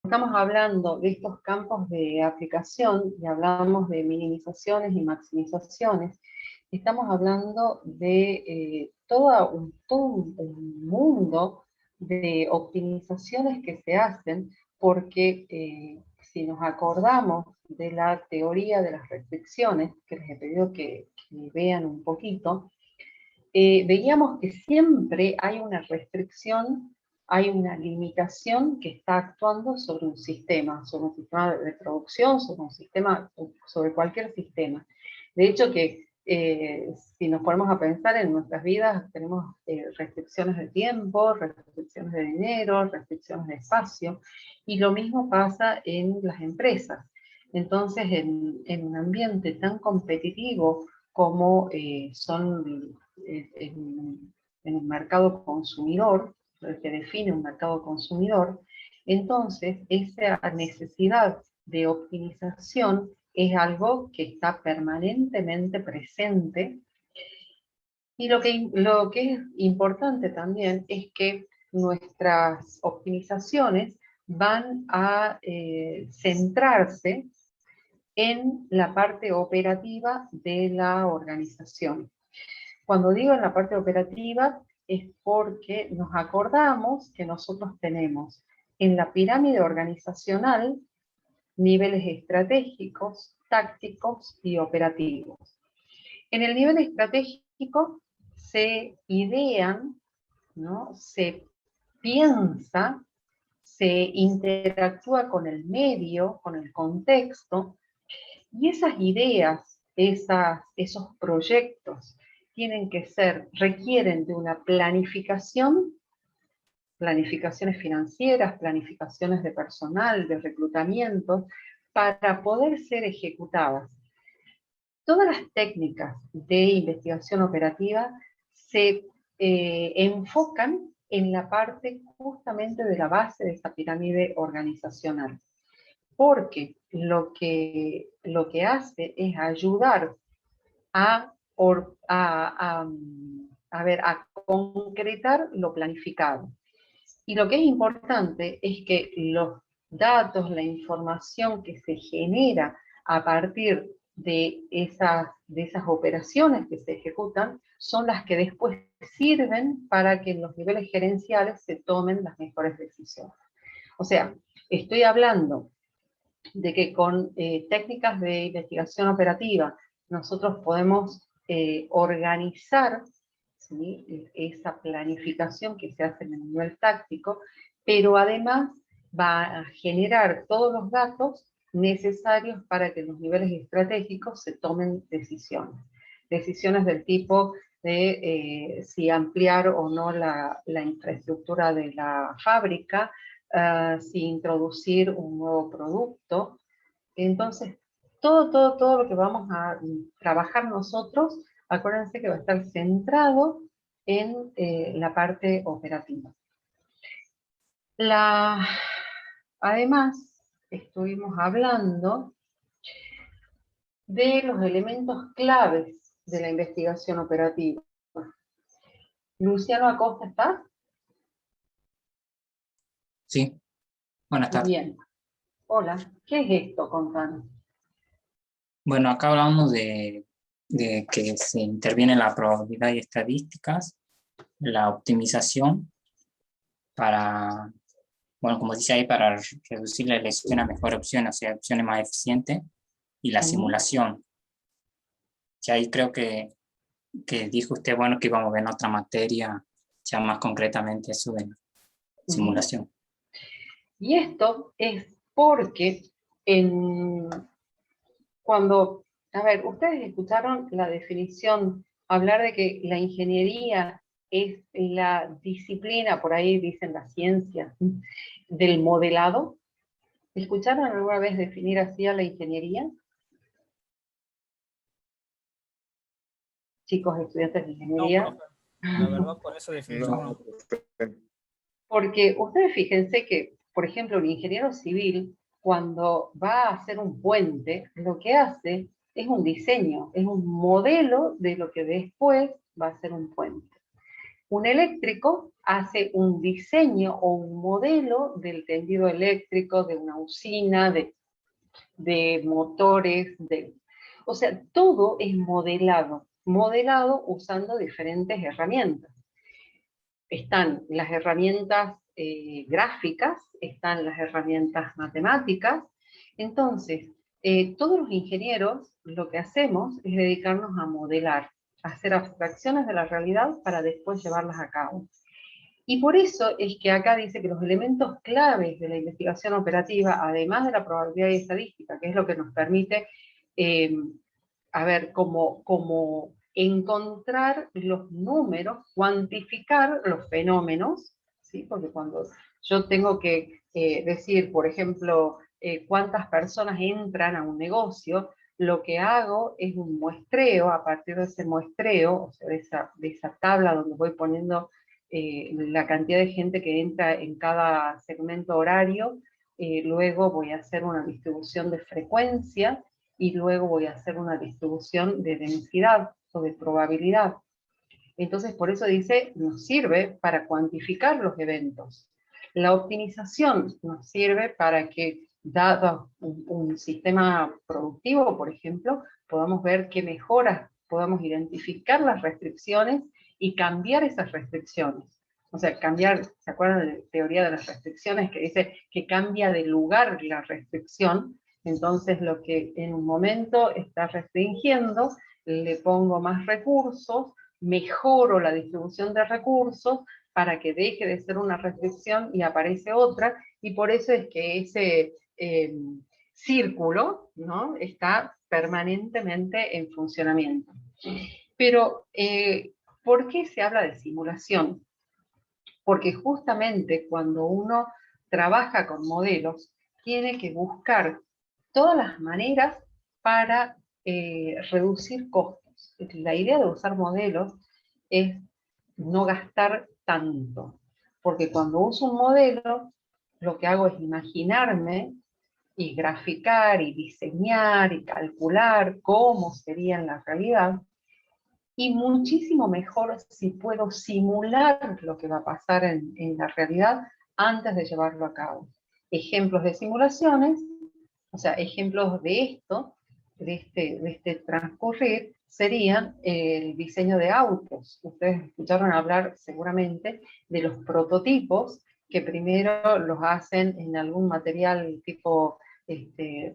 estamos hablando de estos campos de aplicación y hablamos de minimizaciones y maximizaciones, estamos hablando de todo un mundo de optimizaciones que se hacen porque si nos acordamos de la teoría de las restricciones, que les he pedido que vean un poquito, veíamos que siempre hay una restricción, hay una limitación que está actuando sobre un sistema de producción, sobre un sistema, sobre cualquier sistema. De hecho que si nos ponemos a pensar en nuestras vidas, tenemos restricciones de tiempo, restricciones de dinero, restricciones de espacio, y lo mismo pasa en las empresas. Entonces, en un ambiente tan competitivo como son en un mercado consumidor, lo que define un mercado consumidor, entonces esa necesidad de optimización es algo que está permanentemente presente. Y lo que es importante también es que nuestras optimizaciones van a centrarse en la parte operativa de la organización. Cuando digo en la parte operativa es porque nos acordamos que nosotros tenemos en la pirámide organizacional niveles estratégicos, tácticos y operativos. En el nivel estratégico se idean, ¿no? Se piensa, se interactúa con el medio, con el contexto, y esas ideas, esos proyectos, requieren de una planificación, planificaciones financieras, planificaciones de personal, de reclutamiento, para poder ser ejecutadas. Todas las técnicas de investigación operativa se enfocan en la parte justamente de la base de esa pirámide organizacional, porque lo que hace es ayudar a concretar lo planificado. Y lo que es importante es que los datos, la información que se genera a partir de esas operaciones que se ejecutan, son las que después sirven para que en los niveles gerenciales se tomen las mejores decisiones. O sea, estoy hablando de que con técnicas de investigación operativa nosotros podemos organizar, ¿sí?, esa planificación que se hace en el nivel táctico, pero además va a generar todos los datos necesarios para que en los niveles estratégicos se tomen decisiones. Decisiones del tipo de si ampliar o no la infraestructura de la fábrica, si introducir un nuevo producto. Entonces, todo lo que vamos a trabajar nosotros, acuérdense que va a estar centrado en la parte operativa. Además, estuvimos hablando de los elementos claves de la investigación operativa. Luciano Acosta, ¿está? Sí, buenas tardes. Bien. Hola, ¿qué es esto? Contanos. Bueno, acá hablamos de que se interviene la probabilidad y estadísticas, la optimización para, bueno, como dice ahí, para reducir la elección a mejor opción, o sea, opciones más eficientes, y la simulación. Que ahí creo que dijo usted, bueno, que íbamos a ver en otra materia, ya más concretamente eso de la simulación. Y esto es porque ustedes escucharon la definición, hablar de que la ingeniería es la disciplina, por ahí dicen la ciencia, del modelado. ¿Escucharon alguna vez definir así a la ingeniería? Chicos, estudiantes de ingeniería. No, profe. La verdad, con esa definición no. Porque ustedes fíjense que, por ejemplo, un ingeniero civil, cuando va a hacer un puente, lo que hace es un diseño, es un modelo de lo que después va a ser un puente. Un eléctrico hace un diseño o un modelo del tendido eléctrico, de una usina, de motores, o sea, todo es modelado usando diferentes herramientas. Están las herramientas gráficas, están las herramientas matemáticas. Entonces, todos los ingenieros lo que hacemos es dedicarnos a modelar, a hacer abstracciones de la realidad para después llevarlas a cabo. Y por eso es que acá dice que los elementos claves de la investigación operativa, además de la probabilidad y estadística, que es lo que nos permite, como encontrar los números, cuantificar los fenómenos, ¿sí? Porque cuando yo tengo que decir, por ejemplo, cuántas personas entran a un negocio, lo que hago es un muestreo. A partir de ese muestreo, o sea, de esa tabla donde voy poniendo la cantidad de gente que entra en cada segmento horario, luego voy a hacer una distribución de frecuencia, y luego voy a hacer una distribución de densidad o de probabilidad. Entonces, por eso dice, nos sirve para cuantificar los eventos. La optimización nos sirve para que, dado un sistema productivo, por ejemplo, podamos ver qué mejoras, podamos identificar las restricciones y cambiar esas restricciones. O sea, cambiar, ¿se acuerdan de la teoría de las restricciones que dice que cambia de lugar la restricción? Entonces, lo que en un momento está restringiendo, le pongo más recursos, mejoro la distribución de recursos para que deje de ser una restricción y aparece otra, y por eso es que ese círculo, ¿no?, está permanentemente en funcionamiento. Pero, ¿por qué se habla de simulación? Porque justamente cuando uno trabaja con modelos, tiene que buscar todas las maneras para reducir costos. La idea de usar modelos es no gastar tanto, porque cuando uso un modelo, lo que hago es imaginarme y graficar y diseñar y calcular cómo sería en la realidad, y muchísimo mejor si puedo simular lo que va a pasar en la realidad antes de llevarlo a cabo. Ejemplos de simulaciones, o sea, ejemplos de esto, de este transcurrir, serían el diseño de autos. Ustedes escucharon hablar seguramente de los prototipos, que primero los hacen en algún material tipo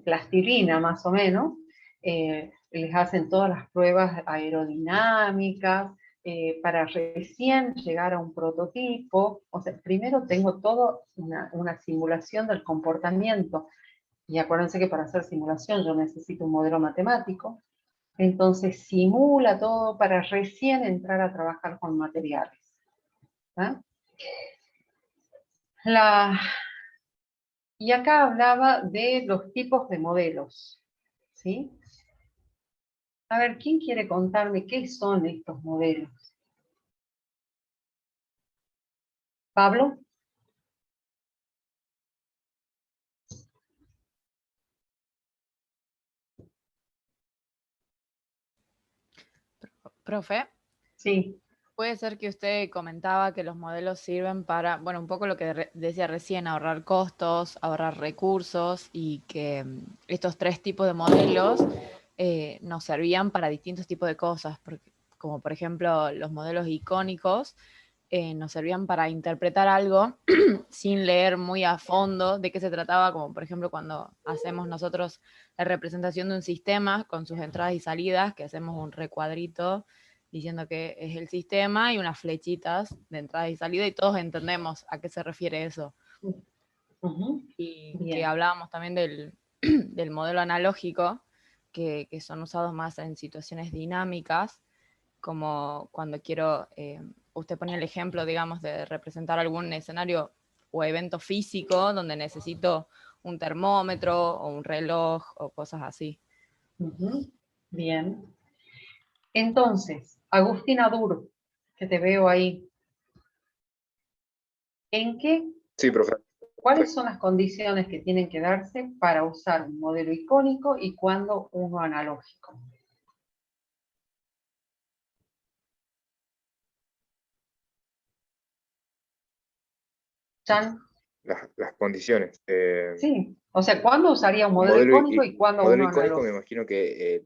plastilina más o menos, les hacen todas las pruebas aerodinámicas, para recién llegar a un prototipo. O sea, primero tengo toda una simulación del comportamiento. Y acuérdense que para hacer simulación yo necesito un modelo matemático. Entonces simula todo para recién entrar a trabajar con materiales. Y acá hablaba de los tipos de modelos, ¿sí? A ver, ¿quién quiere contarme qué son estos modelos? ¿Pablo? Profe, Sí. puede ser que usted comentaba que los modelos sirven para, bueno, un poco lo que decía recién, ahorrar costos, ahorrar recursos, y que estos tres tipos de modelos nos servían para distintos tipos de cosas, como por ejemplo los modelos icónicos nos servían para interpretar algo sin leer muy a fondo de qué se trataba, como por ejemplo cuando hacemos nosotros la representación de un sistema con sus entradas y salidas, que hacemos un recuadrito diciendo que es el sistema y unas flechitas de entrada y salida, y todos entendemos a qué se refiere eso. Y Bien. que hablábamos también del modelo analógico, que son usados más en situaciones dinámicas, como cuando quiero, usted ponía el ejemplo, digamos, de representar algún escenario o evento físico donde necesito un termómetro o un reloj o cosas así. Bien. Entonces, Agustina Dur, que te veo ahí. Sí, profe. ¿Cuáles son las condiciones que tienen que darse para usar un modelo icónico y cuándo uno analógico? Chan. Las condiciones. Sí, o sea, ¿cuándo usaría un Un modelo modelo, icónico y cuándo modelo uno icónico me analógico? imagino que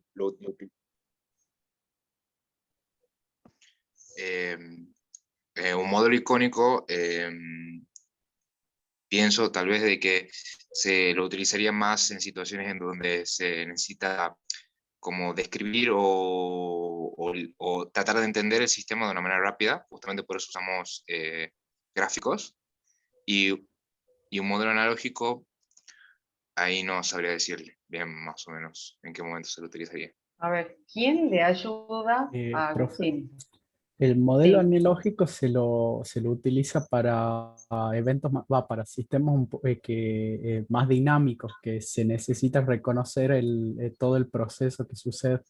un modelo icónico, pienso tal vez de que se lo utilizaría más en situaciones en donde se necesita como describir o tratar de entender el sistema de una manera rápida, justamente por eso usamos gráficos, y un modelo analógico, ahí no sabría decirle bien más o menos en qué momento se lo utilizaría. A ver, ¿quién le ayuda a Profe, Agustín? el modelo Sí, analógico se lo utiliza para eventos, para sistemas más dinámicos, que se necesita reconocer todo el proceso que sucede.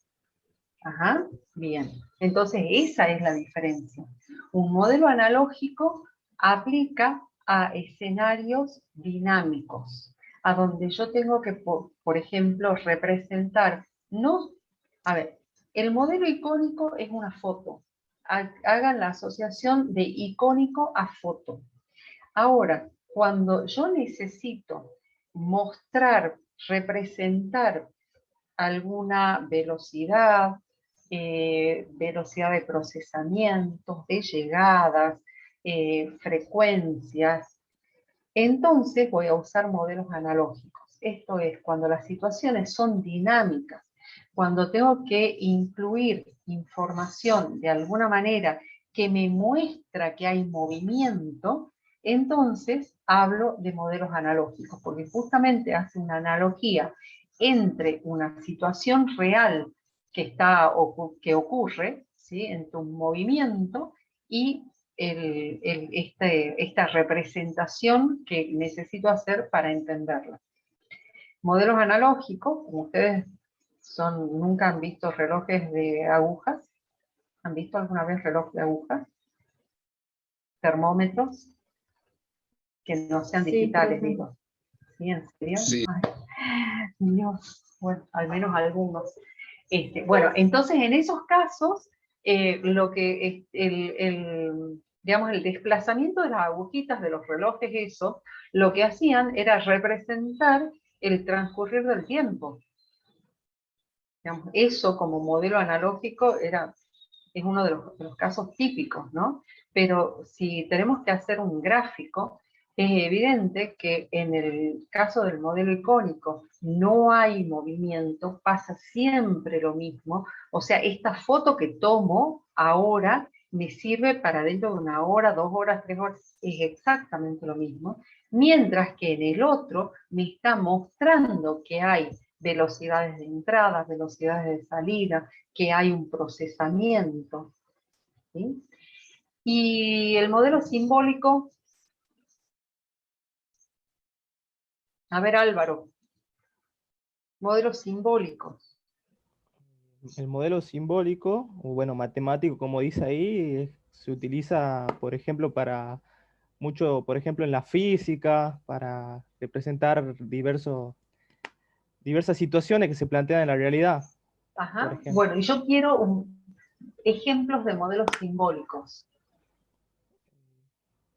ajá, bien. Entonces esa es la diferencia. Un modelo analógico aplica a escenarios dinámicos, a donde yo tengo que, por ejemplo, representar, no, a ver, el modelo icónico es una foto. Hagan la asociación de icónico a foto. Ahora, cuando yo necesito mostrar, representar alguna velocidad, velocidad de procesamientos, de llegadas, frecuencias, entonces voy a usar modelos analógicos. Esto es cuando las situaciones son dinámicas, cuando tengo que incluir información de alguna manera que me muestra que hay movimiento, entonces hablo de modelos analógicos, porque justamente hace una analogía entre una situación real que ocurre, ¿sí?, en tu movimiento y esta representación que necesito hacer para entenderla. Modelos analógicos, como ustedes nunca han visto relojes de agujas. ¿Han visto alguna vez reloj de agujas? Termómetros que no sean digitales, digo. ¿Sí? ¿En serio? Sí. Ay, Dios, bueno, al menos algunos. Bueno, entonces en esos casos, lo que digamos, el desplazamiento de las agujitas de los relojes, eso, lo que hacían era representar el transcurrir del tiempo. Digamos, eso como modelo analógico es uno de los casos típicos, ¿no? Pero si tenemos que hacer un gráfico, es evidente que en el caso del modelo icónico no hay movimiento, pasa siempre lo mismo. O sea, esta foto que tomo ahora me sirve para dentro de 1 hora, 2 horas, 3 horas, es exactamente lo mismo. Mientras que en el otro me está mostrando que hay velocidades de entrada, velocidades de salida, que hay un procesamiento, ¿sí? Y el modelo simbólico, a ver Álvaro, modelos simbólicos. El modelo simbólico, o bueno, matemático, como dice ahí, se utiliza, por ejemplo, para mucho, por ejemplo, en la física, para representar diversas situaciones que se plantean en la realidad. Ajá. Bueno, y yo quiero ejemplos de modelos simbólicos.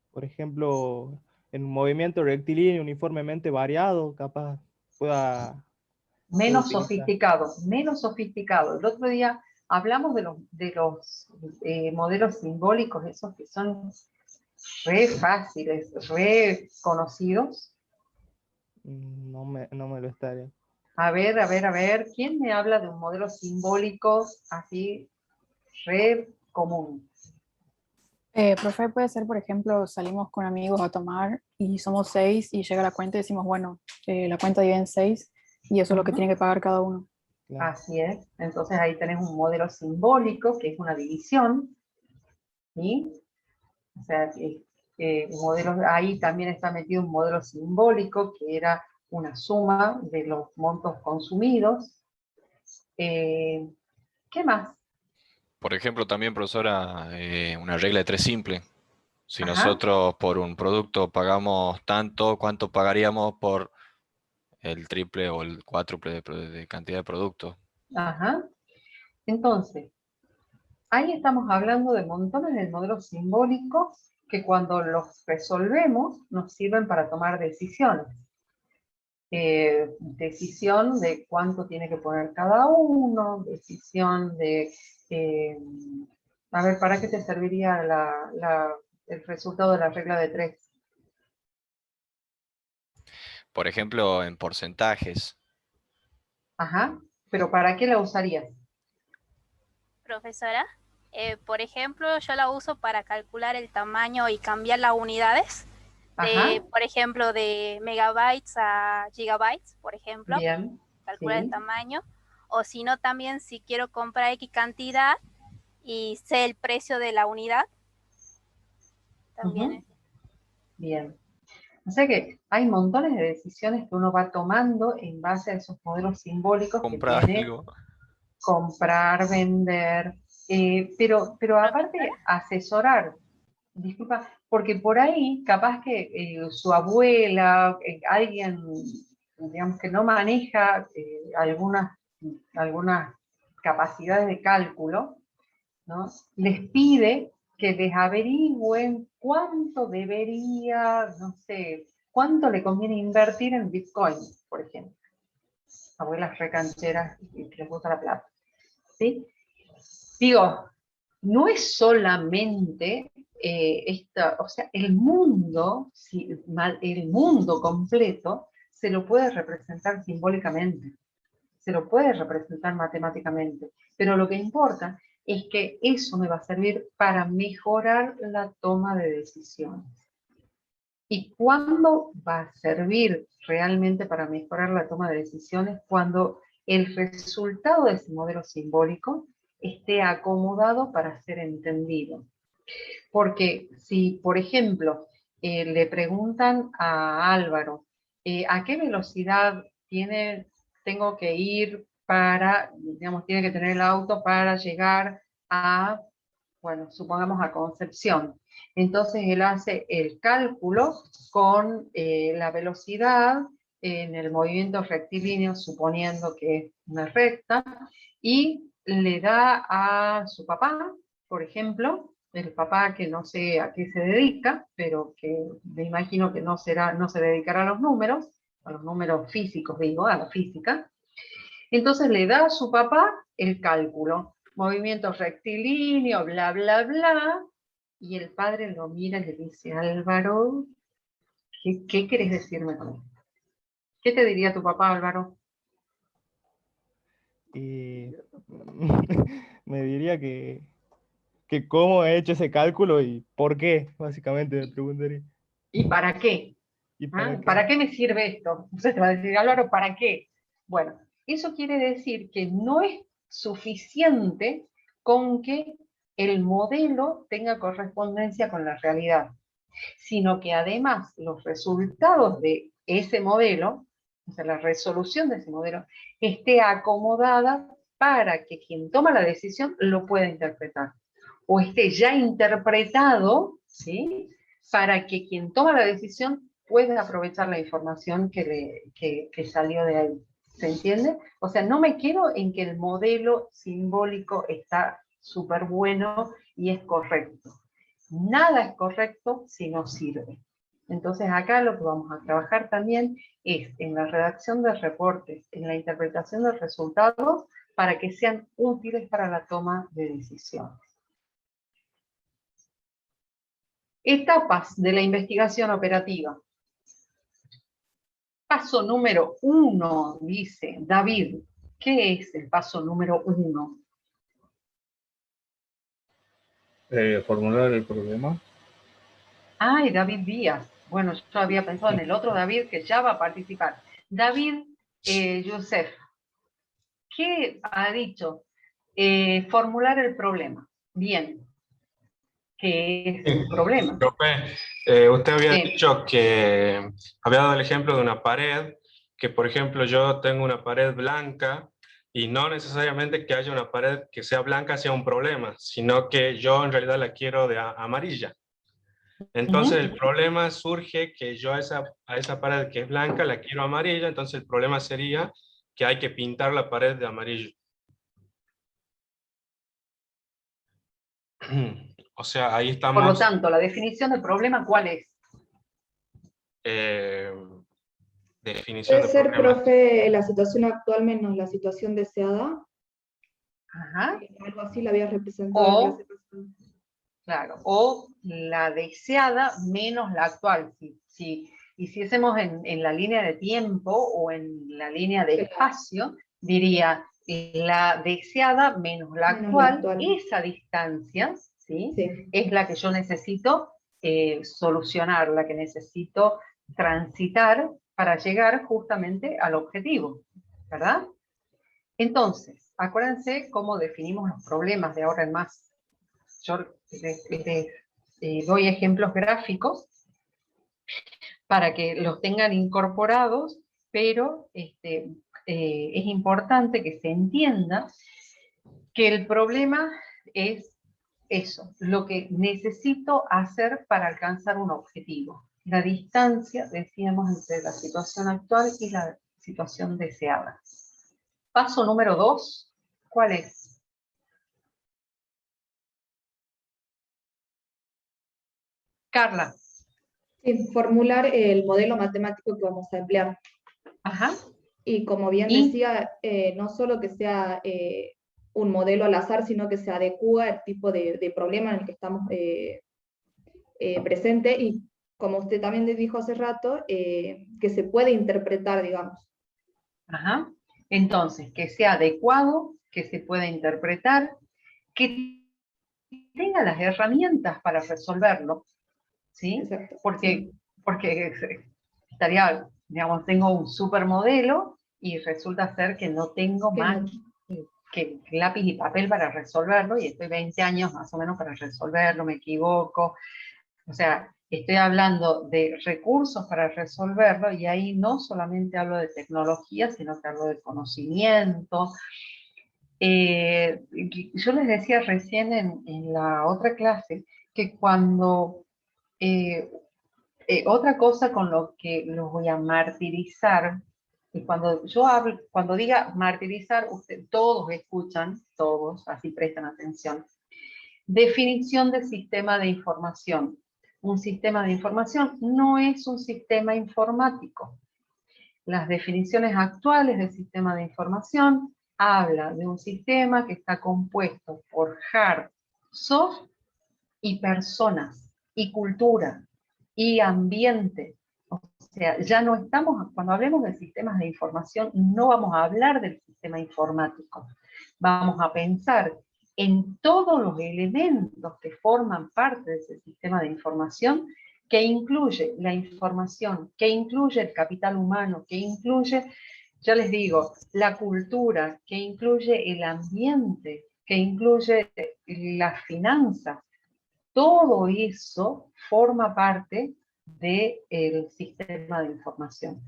Por ejemplo, en un movimiento rectilíneo uniformemente variado, capaz pueda Menos utilizar. menos sofisticado. El otro día hablamos de los modelos simbólicos, esos que son re fáciles, re conocidos. No me lo estaría. A ver, ¿quién me habla de un modelo simbólico así re común? Profe, puede ser, por ejemplo, salimos con amigos a tomar y somos 6 y llega la cuenta y decimos, bueno, la cuenta divide en 6 y eso es lo que tiene que pagar cada uno. Claro. Así es. Entonces ahí tenés un modelo simbólico, que es una división, ¿sí? O sea, ahí también está metido un modelo simbólico, que era una suma de los montos consumidos. ¿Qué más? Por ejemplo, también, profesora, una regla de 3 simple. Si Ajá. nosotros por un producto pagamos tanto, ¿cuánto pagaríamos por el triple o el cuádruple de cantidad de productos? Ajá. Entonces, ahí estamos hablando de montones de modelos simbólicos que cuando los resolvemos nos sirven para tomar decisiones. Decisión de cuánto tiene que poner cada uno, decisión de... a ver, ¿para qué te serviría el resultado de la regla de 3? Por ejemplo, en porcentajes. Ajá, pero ¿para qué la usarías? Profesora, por ejemplo, yo la uso para calcular el tamaño y cambiar las unidades. De, por ejemplo, de megabytes a gigabytes, por ejemplo. Bien. Calcular el tamaño. O si no, también si quiero comprar X cantidad y sé el precio de la unidad. También. Bien. O sea que hay montones de decisiones que uno va tomando en base a esos modelos simbólicos Comprar que tiene. algo. Comprar, vender, pero aparte asesorar. Disculpa, porque por ahí capaz que su abuela, alguien, digamos, que no maneja algunas capacidades de cálculo, ¿no? Les pide que les averigüen cuánto debería, no sé, cuánto le conviene invertir en Bitcoin, por ejemplo. Abuelas recancheras que les gusta la plata, ¿sí? Digo, no es solamente o sea, el mundo completo se lo puede representar simbólicamente, se lo puede representar matemáticamente, pero lo que importa es que eso me va a servir para mejorar la toma de decisiones. ¿Y cuándo va a servir realmente para mejorar la toma de decisiones? Cuando el resultado de ese modelo simbólico esté acomodado para ser entendido. Porque si, por ejemplo, le preguntan a Álvaro, ¿a qué velocidad tengo que ir para, digamos, tiene que tener el auto para llegar a, bueno, supongamos a Concepción? Entonces él hace el cálculo con la velocidad en el movimiento rectilíneo, suponiendo que es una recta, y le da a su papá, por ejemplo, el papá que no sé a qué se dedica, pero que me imagino que no se dedicará a los números físicos, digo, a la física. Entonces le da a su papá el cálculo, movimiento rectilíneo, bla, bla, bla, y el padre lo mira y le dice, Álvaro, ¿qué querés decirme con esto? ¿Qué te diría tu papá, Álvaro? Y me diría que cómo he hecho ese cálculo y por qué, básicamente me preguntaría. ¿Y para qué? ¿Y para qué? ¿Para qué me sirve esto? Entonces te va a decir, Álvaro, ¿para qué? Bueno, eso quiere decir que no es suficiente con que el modelo tenga correspondencia con la realidad, sino que además los resultados de ese modelo, o sea, la resolución de ese modelo, esté acomodada para que quien toma la decisión lo pueda interpretar, o esté ya interpretado, ¿sí?, para que quien toma la decisión pueda aprovechar la información que salió de ahí. ¿Se entiende? O sea, no me quedo en que el modelo simbólico está súper bueno y es correcto. Nada es correcto si no sirve. Entonces acá lo que vamos a trabajar también es en la redacción de reportes, en la interpretación de resultados, para que sean útiles para la toma de decisiones. Etapas de la investigación operativa. Paso número 1, dice David. ¿Qué es el paso número 1? Formular el problema. Ay, David Díaz. Bueno, yo había pensado en el otro David que ya va a participar. David Youssef. ¿Qué ha dicho? Formular el problema. Bien. ¿Qué es el problema? Profe, usted había dicho que había dado el ejemplo de una pared, que por ejemplo yo tengo una pared blanca y no necesariamente que haya una pared que sea blanca sea un problema, sino que yo en realidad la quiero de amarilla. Entonces el problema surge que yo a esa pared que es blanca la quiero amarilla, entonces el problema sería que hay que pintar la pared de amarillo. O sea, ahí Por lo estamos... tanto, la definición del problema, ¿cuál es? Definición Puede de ser, problema. profe, la situación actual menos la situación deseada. Ajá. Algo así la había representado en clase pasada. Claro, o la deseada menos la actual. Si hiciésemos en la línea de tiempo o en la línea de espacio, diría la deseada menos la actual, esa distancia, ¿sí? Es la que yo necesito solucionar, la que necesito transitar para llegar justamente al objetivo, ¿verdad? Entonces, acuérdense cómo definimos los problemas de ahora en más. Yo les doy ejemplos gráficos para que los tengan incorporados, pero es importante que se entienda que el problema es eso, lo que necesito hacer para alcanzar un objetivo. La distancia, decíamos, entre la situación actual y la situación deseada. Paso número 2, ¿cuál es? Carla. Sí, formular el modelo matemático que vamos a emplear. Ajá. Y como bien decía, no solo que sea un modelo al azar, sino que se adecúa al tipo de problema en el que estamos presentes, y como usted también dijo hace rato, que se puede interpretar, digamos. Ajá. Entonces, que sea adecuado, que se pueda interpretar, que tenga las herramientas para resolverlo, ¿sí? Porque estaría, digamos, tengo un supermodelo y resulta ser que no tengo más que lápiz y papel para resolverlo, y estoy 20 años más o menos para resolverlo, me equivoco. O sea, estoy hablando de recursos para resolverlo, y ahí no solamente hablo de tecnología, sino que hablo de conocimiento. Yo les decía recién en la otra clase que cuando otra cosa con lo que los voy a martirizar, y cuando diga martirizar, todos escuchan, todos, así prestan atención. Definición de sistema de información. Un sistema de información no es un sistema informático. Las definiciones actuales del sistema de información habla de un sistema que está compuesto por hard, soft y personas, y cultura, y ambiente. O sea, ya no estamos, cuando hablemos de sistemas de información, no vamos a hablar del sistema informático. Vamos a pensar en todos los elementos que forman parte de ese sistema de información, que incluye la información, que incluye el capital humano, que incluye, ya les digo, la cultura, que incluye el ambiente, que incluye las finanzas. Todo eso forma parte del sistema de información.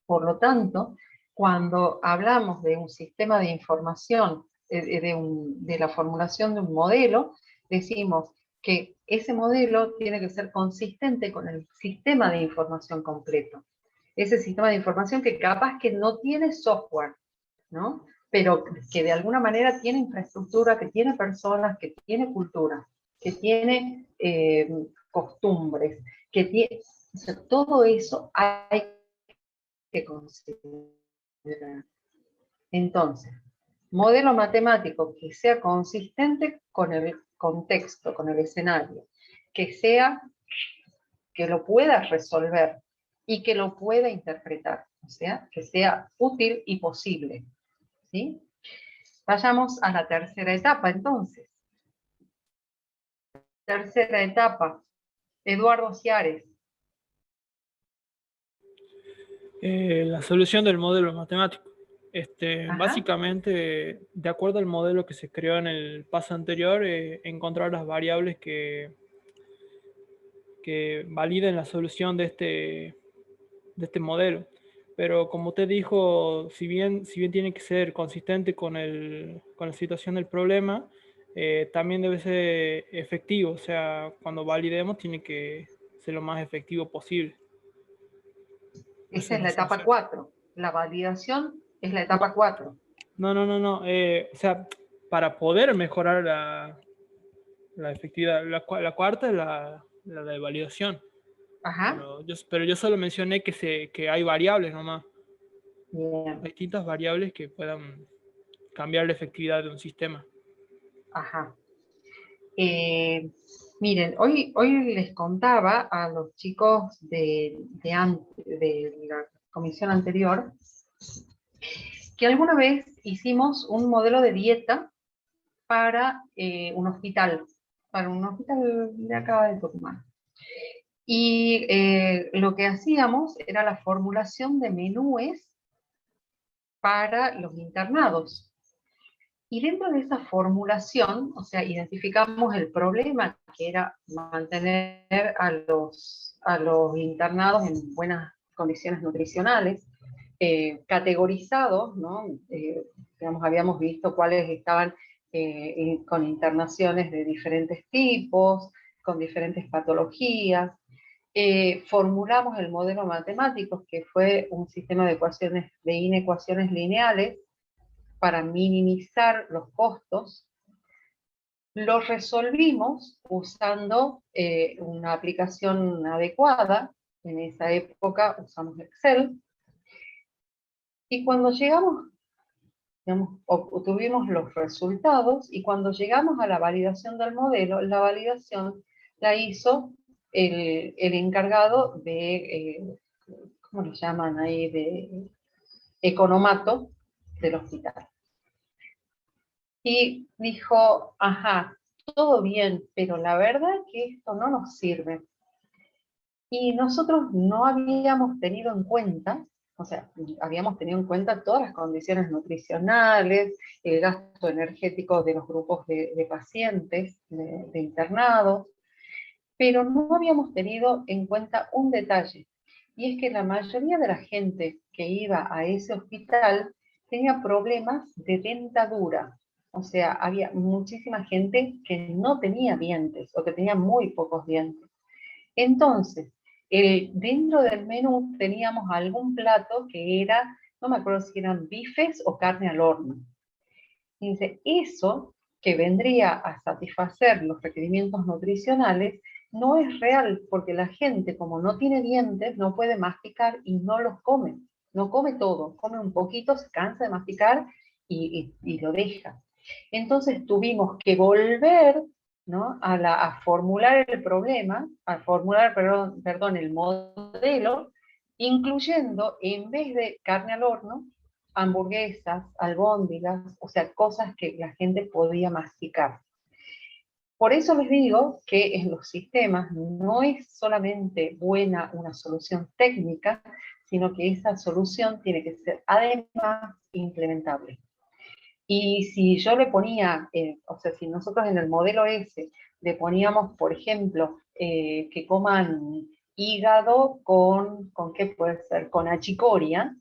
Por lo tanto, cuando hablamos de un sistema de información, de la formulación de un modelo, decimos que ese modelo tiene que ser consistente con el sistema de información completo. Ese sistema de información que capaz que no tiene software, ¿no? Pero que de alguna manera tiene infraestructura, que tiene personas, que tiene cultura, que tiene costumbres, que tiene, o sea, todo eso hay que considerar. Entonces, modelo matemático que sea consistente con el contexto, con el escenario, que lo pueda resolver y que lo pueda interpretar, o sea, que sea útil y posible, ¿sí? Vayamos a la tercera etapa, entonces. Tercera etapa, Eduardo Ciares. La solución del modelo matemático. Ajá. Básicamente, de acuerdo al modelo que se creó en el paso anterior, encontrar las variables que validen la solución de este modelo. Pero como usted dijo, si bien tiene que ser consistente con la situación del problema, también debe ser efectivo. O sea, cuando validemos tiene que ser lo más efectivo posible. Esa es la etapa 4. La validación es la etapa 4. No. O sea, para poder mejorar la efectividad. La cuarta es la de validación. Ajá. Pero yo solo mencioné que hay variables nomás. Bien. Hay distintas variables que puedan cambiar la efectividad de un sistema. Ajá. Miren, hoy les contaba a los chicos de la comisión anterior que alguna vez hicimos un modelo de dieta para un hospital de acá de Tucumán. Y lo que hacíamos era la formulación de menúes para los internados. Y dentro de esa formulación, o sea, identificamos el problema que era mantener a los internados en buenas condiciones nutricionales, categorizados, ¿no? Digamos, habíamos visto cuáles estaban con internaciones de diferentes tipos, con diferentes patologías. Formulamos el modelo matemático, que fue un sistema de ecuaciones, de inecuaciones lineales, para minimizar los costos. Lo resolvimos usando una aplicación adecuada. En esa época usamos Excel. Y cuando llegamos, digamos, obtuvimos los resultados, y cuando llegamos a la validación del modelo, la validación la hizo el encargado de, ¿cómo lo llaman ahí? De economato del hospital. Y dijo, ajá, todo bien, pero la verdad que esto no nos sirve. Y nosotros no habíamos tenido en cuenta, o sea, habíamos tenido en cuenta todas las condiciones nutricionales, el gasto energético de los grupos de pacientes, de internados, pero no habíamos tenido en cuenta un detalle, y es que la mayoría de la gente que iba a ese hospital tenía problemas de dentadura. O sea, había muchísima gente que no tenía dientes o que tenía muy pocos dientes. Entonces, dentro del menú teníamos algún plato que era, no me acuerdo si eran bifes o carne al horno. Y dice, eso que vendría a satisfacer los requerimientos nutricionales no es real, porque la gente, como no tiene dientes, no puede masticar y no los come. No come todo, come un poquito, se cansa de masticar y lo deja. Entonces tuvimos que volver, ¿no? a formular el problema, a formular, perdón, el modelo, incluyendo, en vez de carne al horno, hamburguesas, albóndigas, o sea, cosas que la gente podía masticar. Por eso les digo que en los sistemas no es solamente buena una solución técnica, sino que esa solución tiene que ser además implementable. Y si yo le ponía, o sea, si nosotros en el modelo ese le poníamos, por ejemplo, que coman hígado ¿con qué puede ser? Con achicoria,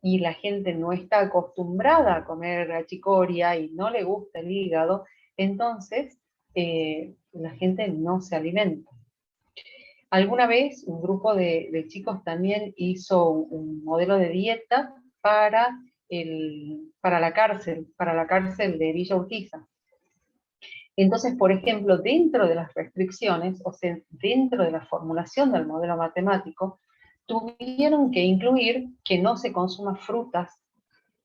y la gente no está acostumbrada a comer achicoria y no le gusta el hígado, entonces la gente no se alimenta. Alguna vez un grupo de chicos también hizo un modelo de dieta para la cárcel de Villa Urquiza. Entonces, por ejemplo, dentro de las restricciones, o sea, dentro de la formulación del modelo matemático, tuvieron que incluir que no se consuman frutas,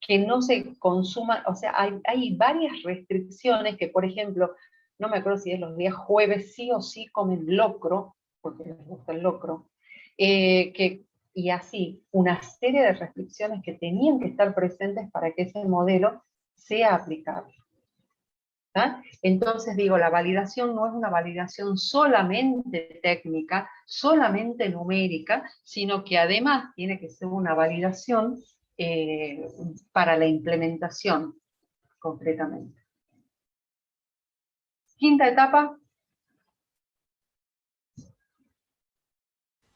que no se consuma, o sea, hay varias restricciones que, por ejemplo, no me acuerdo si es los días jueves, sí o sí comen locro, porque les gusta el locro, y así, una serie de restricciones que tenían que estar presentes para que ese modelo sea aplicable. ¿Ah? Entonces digo, la validación no es una validación solamente técnica, solamente numérica, sino que además tiene que ser una validación para la implementación, concretamente. Quinta etapa.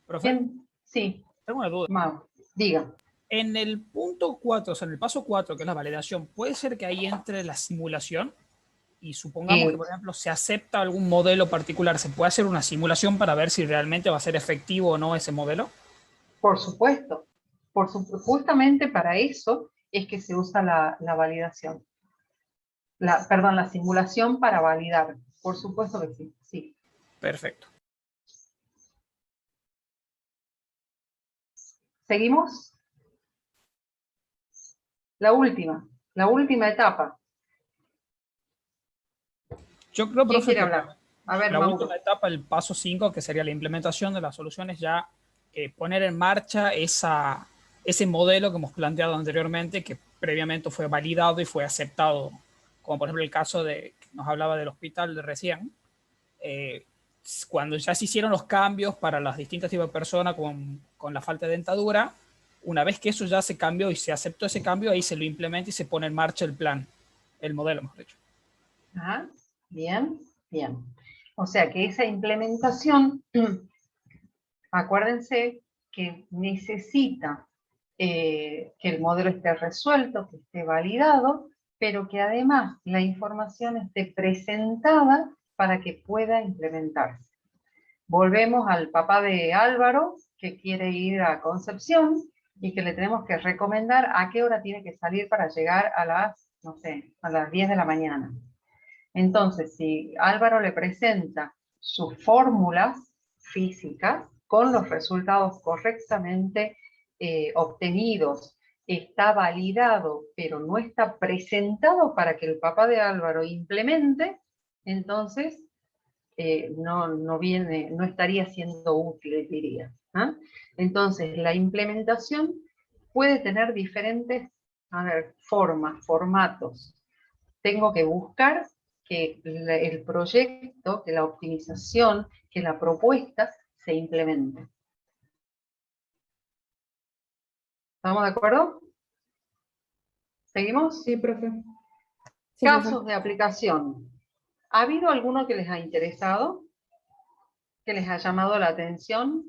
Profe, ¿Bien? Sí. Tengo una duda. Mau, diga. En el punto 4, o sea, en el paso 4, que es la validación, ¿puede ser que ahí entre la simulación? Y supongamos que, por ejemplo, se acepta algún modelo particular, ¿se puede hacer una simulación para ver si realmente va a ser efectivo o no ese modelo? Por supuesto. Justamente para eso es que se usa la validación. La simulación para validar. por supuesto que sí, sí. Perfecto. ¿Seguimos? La última etapa. Yo creo, ¿Quién profe, quiere que hablar? A ver, la Mauro. última etapa, el paso 5, que sería la implementación de las soluciones, ya poner en marcha ese modelo que hemos planteado anteriormente, que previamente fue validado y fue aceptado, como por ejemplo el caso de que nos hablaba del hospital de recién, cuando ya se hicieron los cambios para las distintas tipos de personas con la falta de dentadura, una vez que eso ya se cambió y se aceptó ese cambio, ahí se lo implementa y se pone en marcha el plan, el modelo, mejor dicho. Ajá, bien, bien. O sea que esa implementación, acuérdense que necesita que el modelo esté resuelto, que esté validado, pero que además la información esté presentada para que pueda implementarse. Volvemos al papá de Álvaro, que quiere ir a Concepción y que le tenemos que recomendar a qué hora tiene que salir para llegar a las, no sé, a las 10 de la mañana. Entonces, si Álvaro le presenta sus fórmulas físicas con los resultados correctamente obtenidos, está validado, pero no está presentado para que el papá de Álvaro implemente, entonces no estaría siendo útil, diría. ¿Ah? Entonces, la implementación puede tener diferentes, formas, formatos. Tengo que buscar que el proyecto, que la optimización, que la propuesta se implemente. ¿Estamos de acuerdo? ¿Seguimos? Sí, profe. Sí, Casos profe. de aplicación. ¿Ha habido alguno que les ha interesado? ¿Que les ha llamado la atención?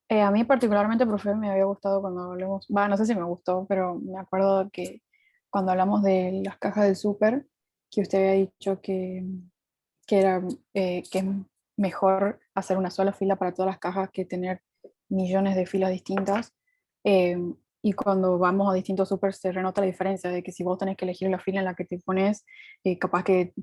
A mí particularmente, profe, me había gustado cuando hablamos, no sé si me gustó, pero me acuerdo que cuando hablamos de las cajas del súper, que usted había dicho que es mejor hacer una sola fila para todas las cajas que tener millones de filas distintas. Eh, y cuando vamos a distintos súper se renota la diferencia de que si vos tenés que elegir la fila en la que te pones, capaz que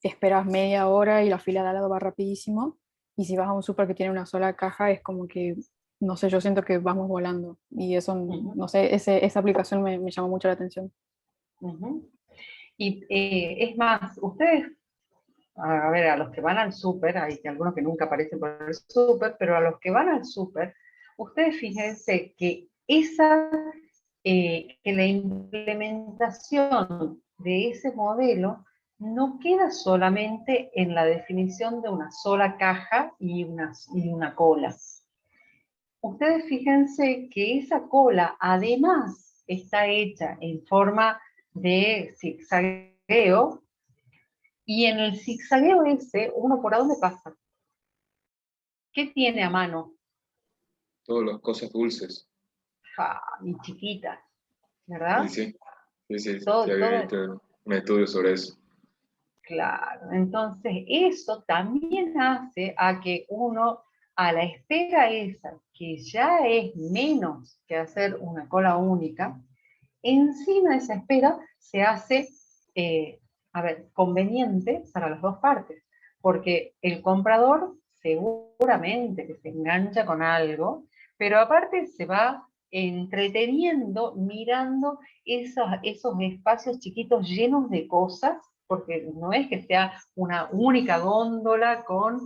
esperas media hora y la fila de al lado va rapidísimo. Y si vas a un súper que tiene una sola caja, es como que, no sé, yo siento que vamos volando. Y eso, no sé, esa aplicación me llamó mucho la atención. Y es más, ustedes, a ver, a los que van al súper, hay algunos que nunca aparecen por el súper, pero a los que van al súper, ustedes fíjense que que la implementación de ese modelo no queda solamente en la definición de una sola caja y una cola. Ustedes fíjense que esa cola además está hecha en forma de zigzagueo, y en el zigzagueo ese, ¿uno por dónde pasa? ¿Qué tiene a mano? Todas las cosas dulces. Y chiquitas, ¿verdad? Sí, Todo, había visto un estudio sobre eso. Claro, entonces eso también hace a que uno, a la espera esa, que ya es menos que hacer una cola única, encima de esa espera se hace, conveniente para las dos partes, porque el comprador seguramente que se engancha con algo, pero aparte se va entreteniendo mirando esos espacios chiquitos llenos de cosas, porque no es que sea una única góndola con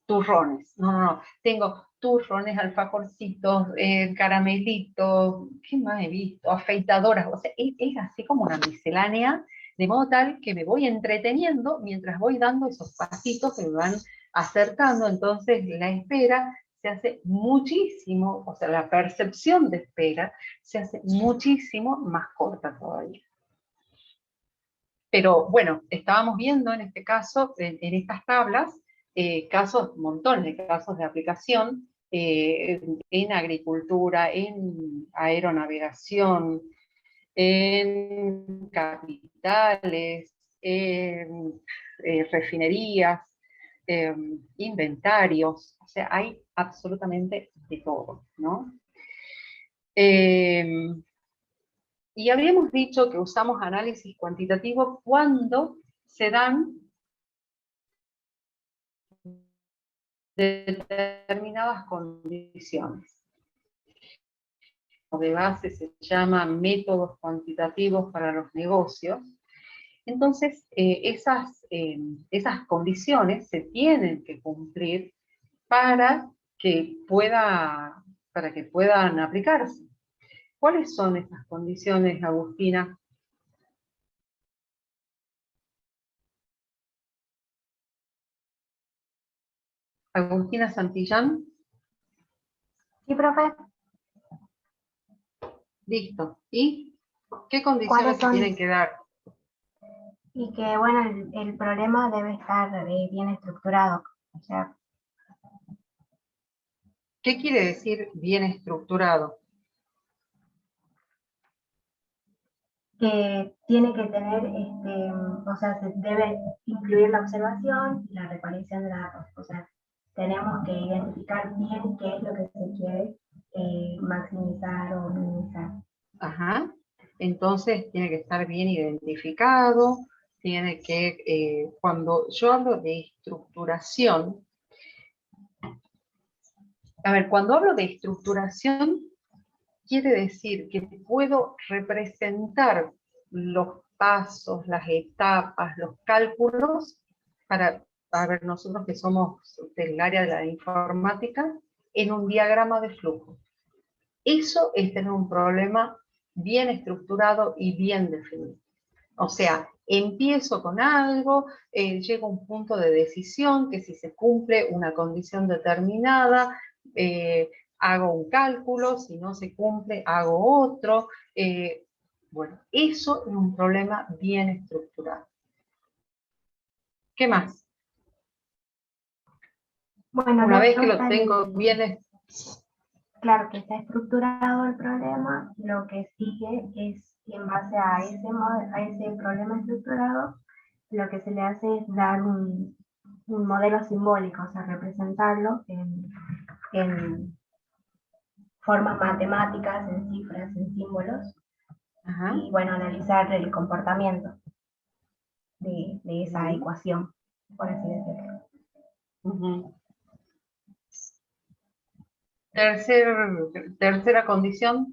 turrones, no, tengo turrones, alfajorcitos, caramelitos, ¿qué más he visto? Afeitadoras, o sea, es así como una miscelánea, de modo tal que me voy entreteniendo mientras voy dando esos pasitos que me van acercando, entonces la espera se hace muchísimo, o sea, la percepción de espera se hace muchísimo más corta todavía. Pero bueno, estábamos viendo en este caso, en estas tablas, montones de casos de aplicación en agricultura, en aeronavegación, en capitales, en refinerías, inventarios, o sea, hay absolutamente de todo, ¿no? Y habíamos dicho que usamos análisis cuantitativo cuando se dan determinadas condiciones. De base se llama métodos cuantitativos para los negocios. Entonces, esas condiciones se tienen que cumplir para que puedan aplicarse. ¿Cuáles son esas condiciones, Agustina? Agustina Santillán. Sí, profe. Listo. ¿Y qué condiciones se tienen que dar? Y que, bueno, el problema debe estar bien estructurado. O sea, ¿qué quiere decir bien estructurado? que tiene que tener, o sea, se debe incluir la observación y la recolección de datos. O sea, tenemos que identificar bien qué es lo que se quiere maximizar o minimizar. Ajá. Entonces tiene que estar bien identificado, tiene que, cuando yo hablo de estructuración, cuando hablo de estructuración, quiere decir que puedo representar los pasos, las etapas, los cálculos, para, nosotros que somos del área de la informática, en un diagrama de flujo. Eso es tener un problema bien estructurado y bien definido. O sea, empiezo con algo, llego a un punto de decisión, que si se cumple una condición determinada, hago un cálculo, si no se cumple, hago otro. Bueno, eso es un problema bien estructurado. ¿Qué más? Bueno, una vez que lo tengo bien... Claro que está estructurado el problema, lo que sigue es, en base a ese problema estructurado, lo que se le hace es dar un modelo simbólico, o sea, representarlo en formas matemáticas, en cifras, en símbolos, y bueno, analizar el comportamiento de esa ecuación, por así decirlo. Tercera condición.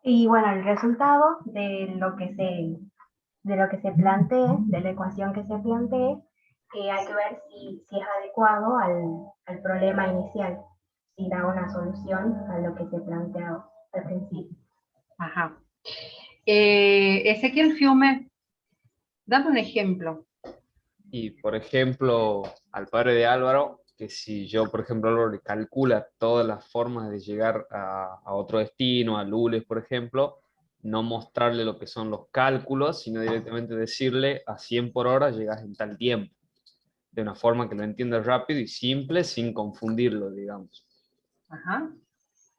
Y bueno, el resultado de lo que se plantee, de la ecuación que se plantee, hay que ver si es adecuado al problema inicial, si da una solución a lo que se planteó al principio. Ajá. Ezequiel Fiume, dame un ejemplo. Y por ejemplo, al padre de Álvaro, que si yo, por ejemplo, Álvaro le calcula todas las formas de llegar a otro destino, a Lules, por ejemplo, no mostrarle lo que son los cálculos, sino directamente decirle a 100 por hora llegas en tal tiempo, de una forma que lo entienda rápido y simple, sin confundirlo, digamos. Ajá,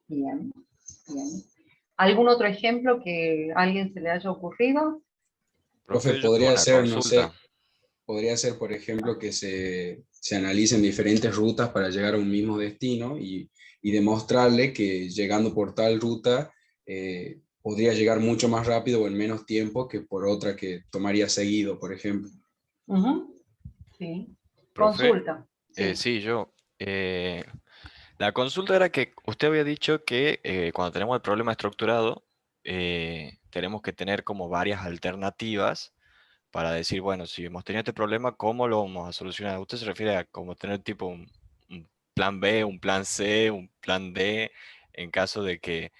bien, bien. ¿Algún otro ejemplo que a alguien se le haya ocurrido? Profe, podría ser, no sé, podría ser, por ejemplo, que se analicen diferentes rutas para llegar a un mismo destino y demostrarle que llegando por tal ruta podría llegar mucho más rápido o en menos tiempo que por otra que tomaría seguido, por ejemplo. Sí. Profe, Consulta. Sí, yo. La consulta era que usted había dicho que cuando tenemos el problema estructurado, tenemos que tener como varias alternativas para decir, bueno, si hemos tenido este problema, ¿cómo lo vamos a solucionar? Usted se refiere a como tener tipo un plan B, un plan C, un plan D, en caso de que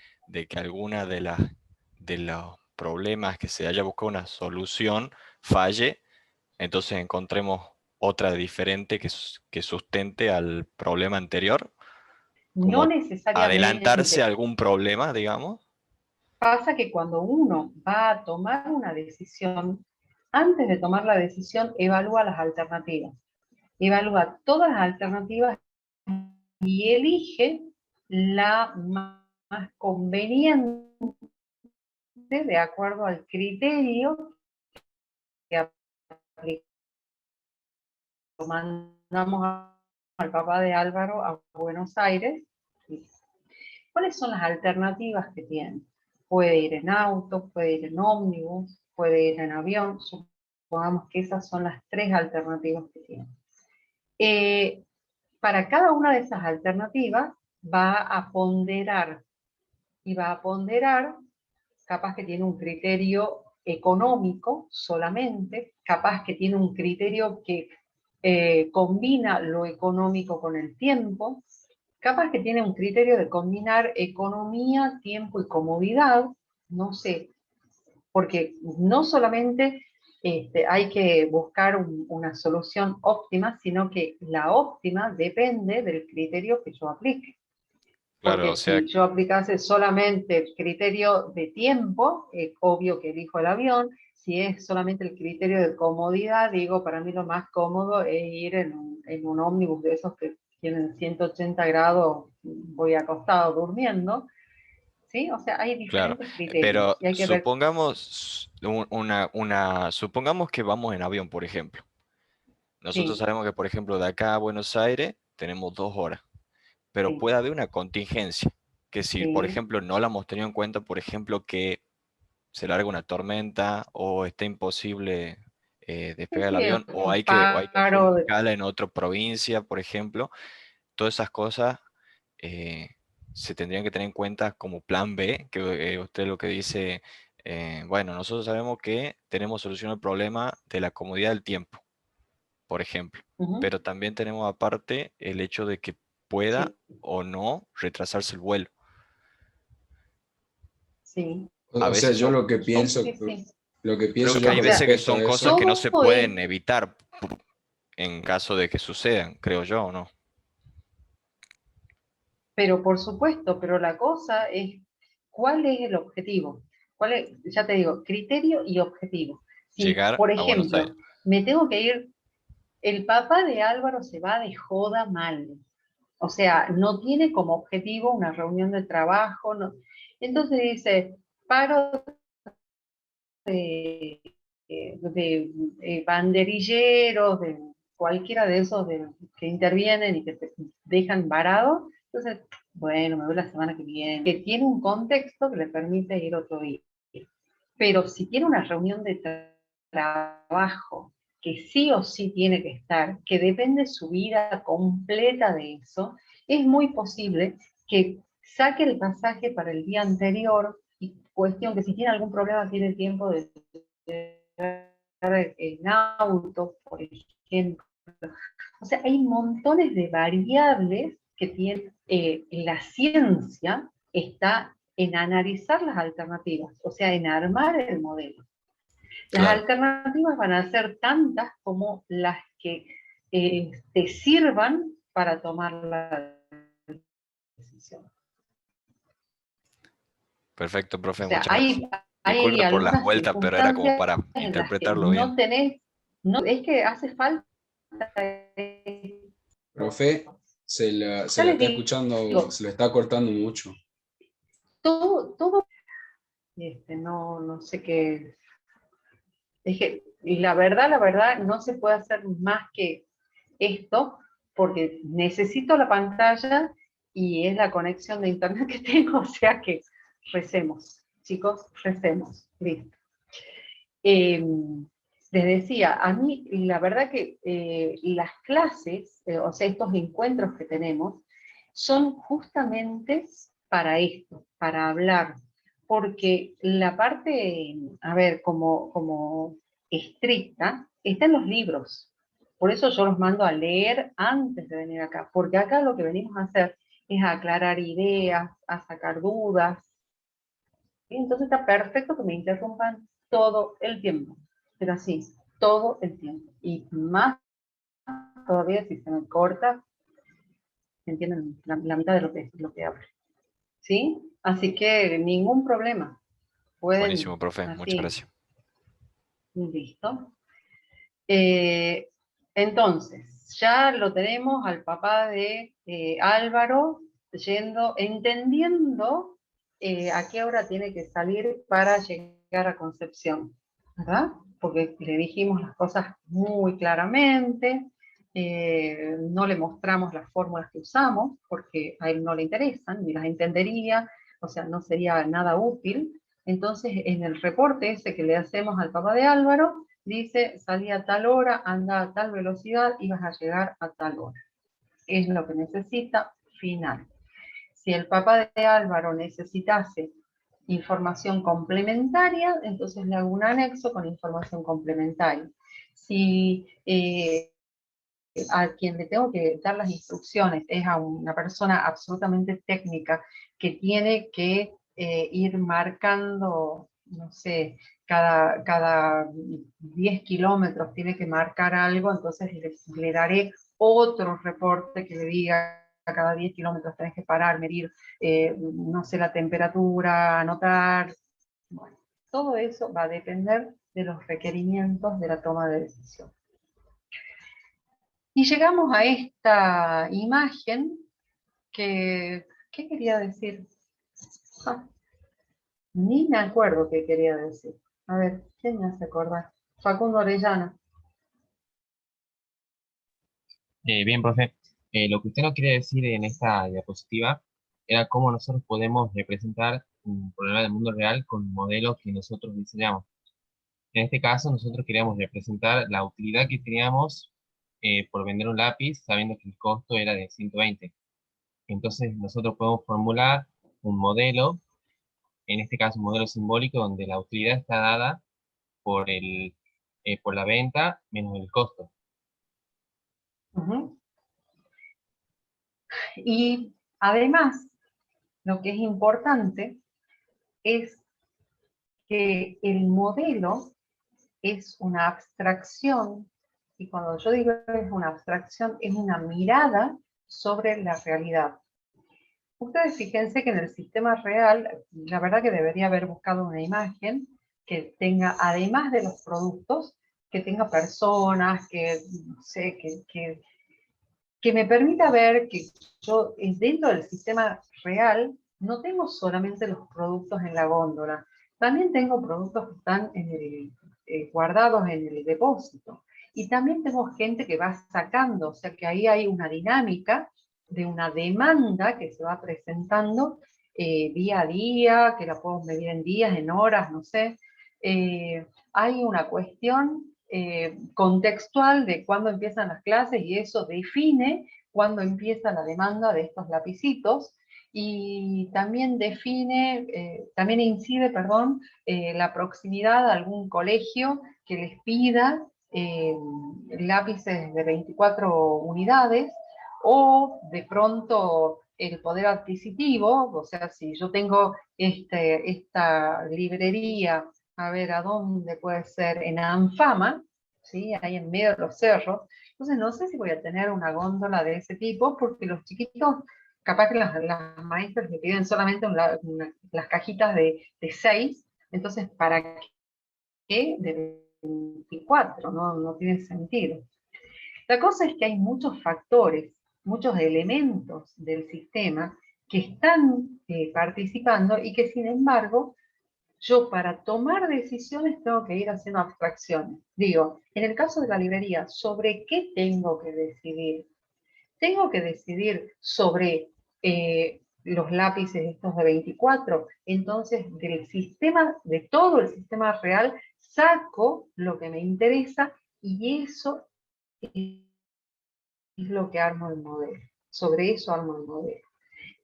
alguna de los problemas que se haya buscado una solución falle, entonces encontremos otra diferente que sustente al problema anterior. No Como necesariamente. adelantarse a algún problema, digamos. Pasa que cuando uno va a tomar una decisión, antes de tomar la decisión, evalúa las alternativas. Evalúa todas las alternativas y elige la más conveniente de acuerdo al criterio que aplica. Lo mandamos al papá de Álvaro a Buenos Aires. ¿Cuáles son las alternativas que tiene? puede ir en auto, puede ir en ómnibus, puede ir en avión. Supongamos que esas son las 3 alternativas que tiene. Para cada una de esas alternativas va a ponderar, y va a ponderar, capaz que tiene un criterio económico solamente, capaz que tiene un criterio que combina lo económico con el tiempo, capaz que tiene un criterio de combinar economía, tiempo y comodidad, no sé, porque no solamente hay que buscar una solución óptima, sino que la óptima depende del criterio que yo aplique. Claro, Porque o sea, si yo aplicase solamente el criterio de tiempo, es obvio que elijo el avión. Si es solamente el criterio de comodidad, digo, para mí lo más cómodo es ir en un ómnibus de esos que tienen 180 grados, voy acostado durmiendo. ¿Sí? O sea, hay claro, diferentes criterios. pero Y hay que ver. supongamos supongamos que vamos en avión, por ejemplo. Nosotros Sí, sabemos que, por ejemplo, de acá a Buenos Aires tenemos 2 horas, pero sí, puede haber una contingencia, que si, por sí. ejemplo, no la hemos tenido en cuenta, por ejemplo, que se larga una tormenta o está imposible despegar el Sí, avión, o un hay que hacer una paro. escala en otra provincia, por ejemplo, todas esas cosas se tendrían que tener en cuenta como plan B, que usted lo que dice, bueno, nosotros sabemos que tenemos solución al problema de la comodidad del tiempo, por ejemplo, Ujú, pero también tenemos aparte el hecho de que pueda sí, o no retrasarse el vuelo. sí. A O sea, veces yo son, lo que Sí, pienso, sí, sí. creo que yo hay O con sea, veces que respecto son a cosas que eso, no se todo es. pueden evitar en caso de que sucedan, creo yo, ¿o no? Pero por supuesto, pero la cosa es, ¿cuál es el objetivo? ¿Cuál es, ya te digo, criterio y objetivo? Si, Llegar por a Buenos Aires. ejemplo, me tengo que ir, el papá de Álvaro se va de joda mal. O sea, no tiene como objetivo una reunión de trabajo. No. Entonces dice, paro de banderilleros, de cualquiera de esos que intervienen y que te dejan varado. Entonces, bueno, me voy la semana que viene. Que tiene un contexto que le permite ir otro día. Pero si tiene una reunión de trabajo que sí o sí tiene que estar, que depende su vida completa de eso, es muy posible que saque el pasaje para el día anterior, y cuestión que si tiene algún problema tiene tiempo de llegar en auto, por ejemplo. O sea, hay montones de variables que tiene la ciencia, está en analizar las alternativas, o sea, en armar el modelo. Las Claro, alternativas van a ser tantas como las que te sirvan para tomar la decisión. perfecto, O profe, sea, muchas gracias. hay Disculpe por las algunas vueltas, pero era como circunstancias para en las que interpretarlo bien. no tenés, no, es que hace falta, profe, se ya la les está escuchando, digo, se le está cortando mucho. todo no, no sé qué, es que la verdad, no se puede hacer más que esto, porque necesito la pantalla y es la conexión de internet que tengo, o sea que recemos, chicos, recemos, listo. Les decía, a mí la verdad que las clases, o sea, estos encuentros que tenemos, son justamente para esto, para hablar, porque la parte, a ver, como estricta, está en los libros. Por eso yo los mando a leer antes de venir acá, porque acá lo que venimos a hacer es a aclarar ideas, a sacar dudas. ¿Sí? Entonces está perfecto que me interrumpan todo el tiempo, pero así, todo el tiempo. Y más todavía si se me corta, entienden la mitad de lo que hablo. ¿Sí? Así que ningún problema. Buenísimo, Pueden, profe, muchas así, gracias. listo. Entonces, ya lo tenemos al papá de Álvaro entendiendo a qué hora tiene que salir para llegar a Concepción, ¿verdad? Porque le dijimos las cosas muy claramente, no le mostramos las fórmulas que usamos, porque a él no le interesan, ni las entendería, o sea, no sería nada útil. Entonces, en el reporte ese que le hacemos al papá de Álvaro, dice, salí a tal hora, anda a tal velocidad y vas a llegar a tal hora. Es lo que necesita, final. Si el papá de Álvaro necesitase información complementaria, entonces le hago un anexo con información complementaria. Si a quien le tengo que dar las instrucciones es a una persona absolutamente técnica que tiene que ir marcando, no sé, cada 10 kilómetros tiene que marcar algo, entonces le daré otro reporte que le diga cada 10 kilómetros tenés que parar, medir, no sé, la temperatura, anotar. Bueno, todo eso va a depender de los requerimientos de la toma de decisión. Y llegamos a esta imagen que, ¿qué quería decir? Ah, ni me acuerdo qué quería decir. A ver, ¿quién me hace acordar? Facundo Orellana. Bien, profe. Lo que usted nos quiere decir en esta diapositiva era cómo nosotros podemos representar un problema del mundo real con modelos que nosotros diseñamos. En este caso, nosotros queríamos representar la utilidad que teníamos por vender un lápiz, sabiendo que el costo era de 120. Entonces, nosotros podemos formular un modelo, en este caso un modelo simbólico, donde la utilidad está dada por la venta menos el costo. Y además, lo que es importante es que el modelo es una abstracción, y cuando yo digo es una abstracción, es una mirada sobre la realidad. Ustedes fíjense que en el sistema real, la verdad que debería haber buscado una imagen que tenga, además de los productos, que tenga personas, que, no sé, que me permita ver que yo dentro del sistema real no tengo solamente los productos en la góndola, también tengo productos que están guardados en el depósito. Y también tengo gente que va sacando, o sea que ahí hay una dinámica de una demanda que se va presentando día a día, que la puedo medir en días, en horas, no sé. Hay una cuestión contextual de cuándo empiezan las clases y eso define cuándo empieza la demanda de estos lapicitos y también define, también incide, perdón, la proximidad a algún colegio que les pida lápices de 24 unidades o de pronto el poder adquisitivo, o sea, si yo tengo esta librería, a ver, ¿a dónde puede ser? En Anfama, ¿sí? Ahí en medio de los cerros. Entonces no sé si voy a tener una góndola de ese tipo, porque los chiquitos, capaz que las maestras le piden solamente las cajitas de 6, entonces ¿para qué de 24? No tiene sentido. La cosa es que hay muchos factores, muchos elementos del sistema que están participando y que sin embargo yo para tomar decisiones tengo que ir haciendo abstracciones. Digo, en el caso de la librería, ¿sobre qué tengo que decidir? Tengo que decidir sobre los lápices estos de 24, entonces del sistema, de todo el sistema real, saco lo que me interesa y eso es lo que armo el modelo. Sobre eso armo el modelo.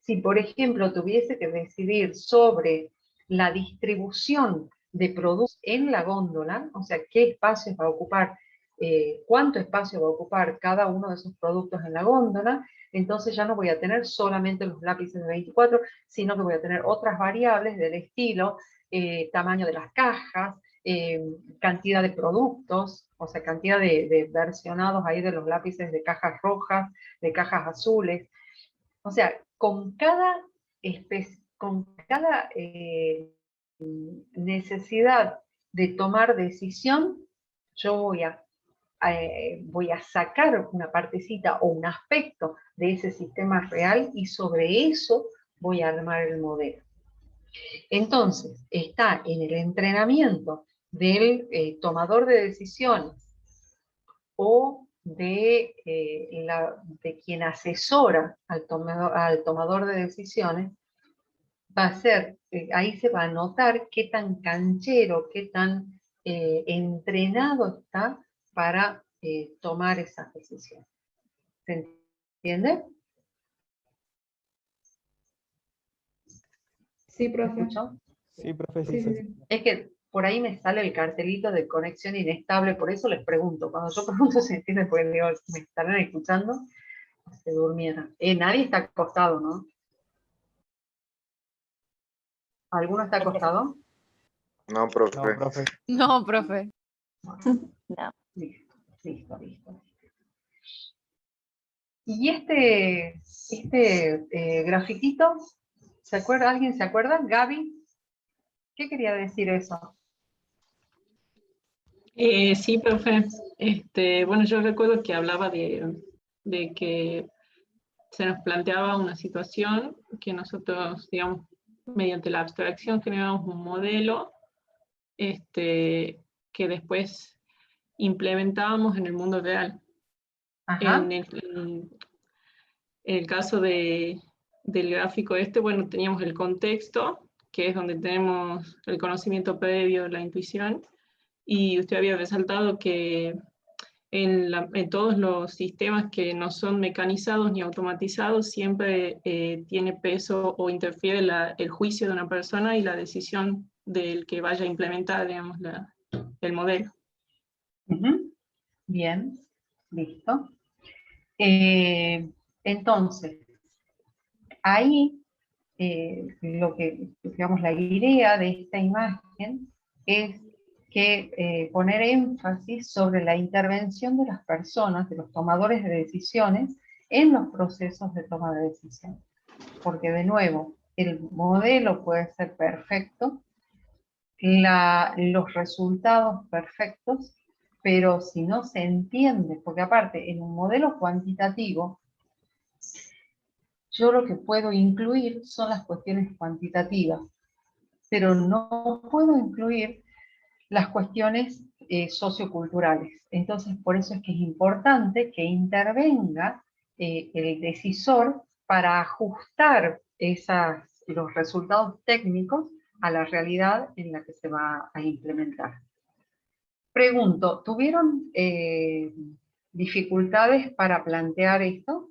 Si, por ejemplo, tuviese que decidir sobre la distribución de productos en la góndola, o sea, qué espacio va a ocupar, cuánto espacio va a ocupar cada uno de esos productos en la góndola, entonces ya no voy a tener solamente los lápices de 24, sino que voy a tener otras variables del estilo, tamaño de las cajas, cantidad de productos, o sea, cantidad de versionados ahí de los lápices de cajas rojas, de cajas azules. O sea, con cada necesidad de tomar decisión, yo voy a sacar una partecita o un aspecto de ese sistema real y sobre eso voy a armar el modelo. Entonces, está en el entrenamiento del tomador de decisiones o de quien asesora al tomador de decisiones, va a ser, ahí se va a notar qué tan canchero, qué tan entrenado está para tomar esas decisiones. ¿Se entiende? Sí, profe. ¿Me escuchó? Sí, profe, Sí, sí. sí, sí. Es que por ahí me sale el cartelito de conexión inestable, por eso les pregunto. Cuando yo pregunto se entiende, porque digo, me estarán escuchando, se durmieran. Nadie está acostado, ¿no? ¿Alguno está acostado? No, profe. No, profe. No, profe. No. Listo. Y este grafiquito, ¿se acuerda? ¿Alguien se acuerda? Gaby, ¿qué quería decir eso? Sí, profe. Bueno, yo recuerdo que hablaba de que se nos planteaba una situación que nosotros, digamos, mediante la abstracción generamos un modelo que después implementábamos en el mundo real. Ajá. En el caso del gráfico bueno, teníamos el contexto, que es donde tenemos el conocimiento previo, la intuición, y usted había resaltado que en todos los sistemas que no son mecanizados ni automatizados, siempre tiene peso o interfiere el juicio de una persona y la decisión del que vaya a implementar, digamos, el modelo. Bien, listo. Entonces, ahí digamos, la idea de esta imagen es que poner énfasis sobre la intervención de las personas, de los tomadores de decisiones, en los procesos de toma de decisiones. Porque de nuevo, el modelo puede ser perfecto, los resultados perfectos, pero si no se entiende, porque aparte en un modelo cuantitativo, yo lo que puedo incluir son las cuestiones cuantitativas, pero no puedo incluir las cuestiones socioculturales. Entonces, por eso es que es importante que intervenga el decisor para ajustar los resultados técnicos a la realidad en la que se va a implementar. Pregunto, ¿tuvieron dificultades para plantear esto?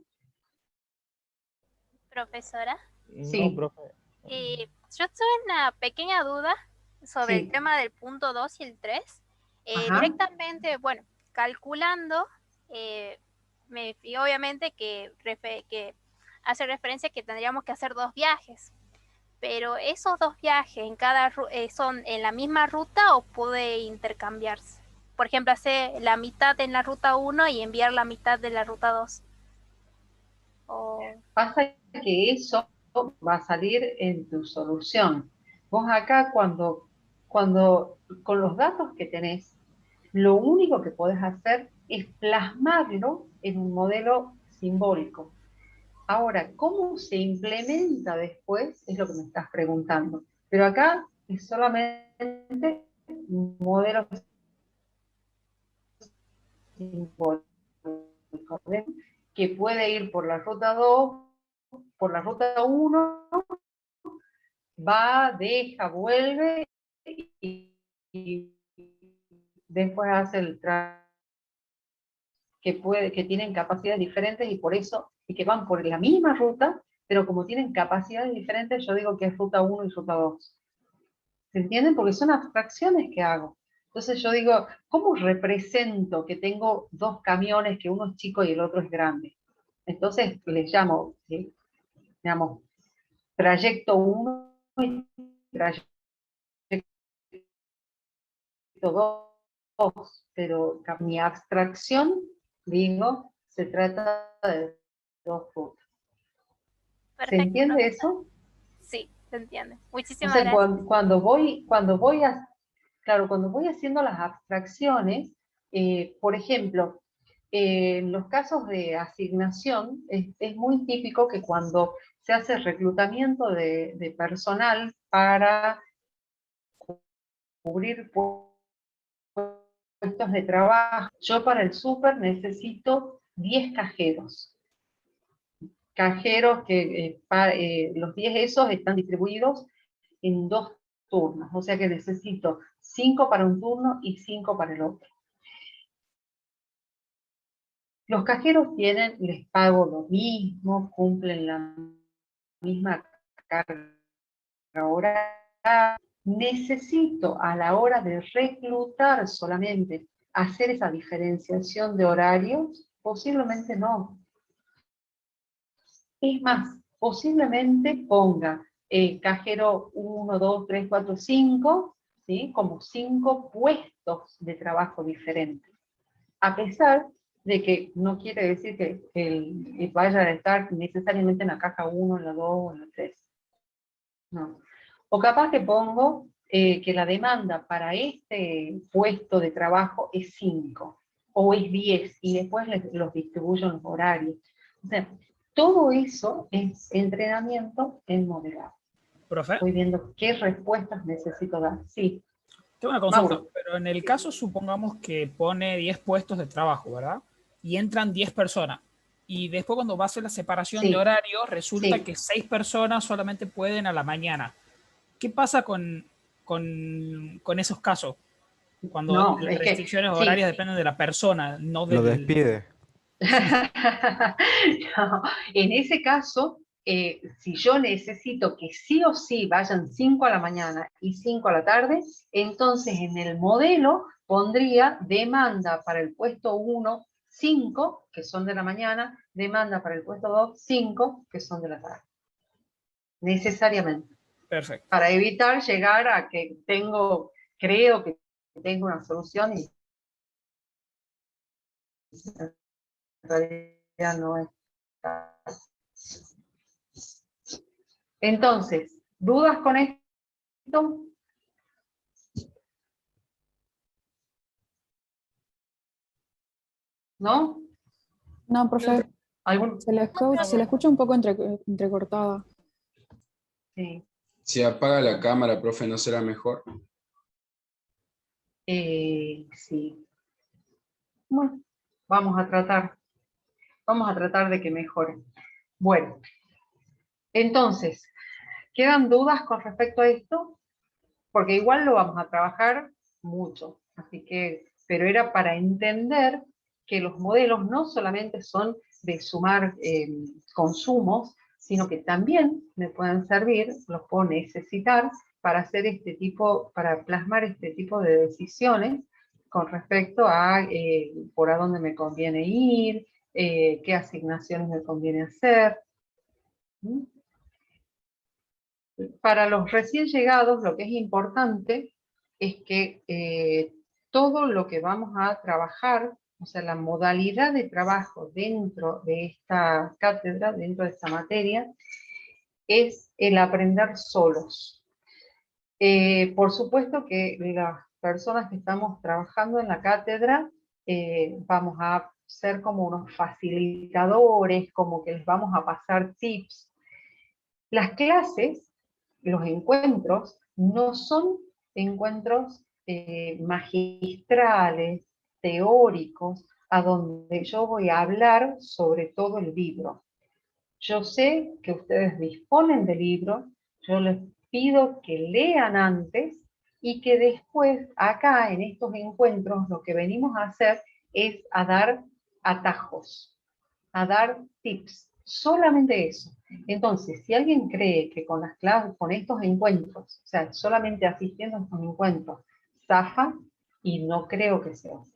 Profesora. Sí. No, profe. Yo tuve una pequeña duda sobre el tema del punto 2 y el 3. Directamente, bueno, calculando, y obviamente que hace referencia que tendríamos que hacer 2 viajes. Pero esos 2 viajes son en la misma ruta o puede intercambiarse. Por ejemplo, hacer la mitad en la ruta 1 y enviar la mitad de la ruta 2. Pasa que eso va a salir en tu solución. Vos acá cuando con los datos que tenés, lo único que podés hacer es plasmarlo en un modelo simbólico. Ahora, ¿cómo se implementa después? Es lo que me estás preguntando. Pero acá es solamente un modelo simbólico, que puede ir por la ruta 2, por la ruta 1, va, deja, vuelve y después hace el tránsito, que tienen capacidades diferentes y por eso, y que van por la misma ruta, pero como tienen capacidades diferentes, yo digo que es ruta 1 y ruta 2. ¿Se entienden? Porque son abstracciones que hago. Entonces yo digo, ¿cómo represento que tengo 2 camiones, que uno es chico y el otro es grande? Entonces les llamo, digamos, trayecto 1 y trayecto 2, pero mi abstracción, digo, se trata de 2 rutas. ¿Se entiende eso? Sí, se entiende. Muchísimas Entonces, gracias. cuando voy haciendo las abstracciones, por ejemplo, en los casos de asignación, es muy típico que cuando se hace reclutamiento de personal para cubrir puestos de trabajo, yo para el súper necesito 10 cajeros. cajeros que los 10 esos están distribuidos en 2 turnos, o sea que necesito 5 para un turno y 5 para el otro. Los cajeros les pago lo mismo, cumplen la misma carga horaria. Necesito a la hora de reclutar solamente hacer esa diferenciación de horarios, posiblemente no. Es más, posiblemente ponga cajero 1, 2, 3, 4, 5, ¿sí? Como 5 puestos de trabajo diferentes. A pesar de que no quiere decir que vaya a estar necesariamente en la caja 1, en la 2 o en la 3. No. O capaz que pongo que la demanda para este puesto de trabajo es 5, o es 10, y después los distribuyo en los horarios. O sea, todo eso es entrenamiento en modelado. ¿Profe? Estoy viendo qué respuestas necesito dar. Sí. Tengo una consulta, Mauro. pero en el caso supongamos que pone 10 puestos de trabajo, ¿verdad? Y entran 10 personas. Y después cuando va a hacer la separación Sí. de horario, resulta Sí. que 6 personas solamente pueden a la mañana. ¿Qué pasa con esos casos? Cuando No, las es que, restricciones sí. horarias dependen de la persona, no del... Lo despide. No, en ese caso, si yo necesito que sí o sí vayan 5 a la mañana y 5 a la tarde, entonces en el modelo pondría demanda para el puesto 1, 5, que son de la mañana, demanda para el puesto 2, 5, que son de la tarde. Necesariamente. Perfecto. Para evitar llegar a que creo que tengo una solución y en realidad no es. Entonces, ¿dudas con esto? ¿No? No, profe, ¿Algún? se le escucha un poco entrecortada. Sí. Si apaga la cámara, profe, ¿no será mejor? Sí. Bueno, vamos a tratar de que mejore. Bueno, entonces, ¿quedan dudas con respecto a esto? Porque igual lo vamos a trabajar mucho, así que, pero era para entender que los modelos no solamente son de sumar consumos, sino que también me pueden servir, los puedo necesitar para hacer para plasmar este tipo de decisiones con respecto a por a dónde me conviene ir, qué asignaciones me conviene hacer. ¿Mm? Para los recién llegados, lo que es importante es que todo lo que vamos a trabajar, o sea, la modalidad de trabajo dentro de esta cátedra, dentro de esta materia, es el aprender solos. Por supuesto que las personas que estamos trabajando en la cátedra vamos a ser como unos facilitadores, como que les vamos a pasar tips. Las clases, los encuentros, no son encuentros magistrales, teóricos, a donde yo voy a hablar sobre todo el libro. Yo sé que ustedes disponen del libro, yo les pido que lean antes y que después acá en estos encuentros lo que venimos a hacer es a dar atajos, a dar tips, solamente eso. Entonces, si alguien cree que con las clases, con estos encuentros, o sea, solamente asistiendo a estos encuentros, zafa, y no creo que sea así.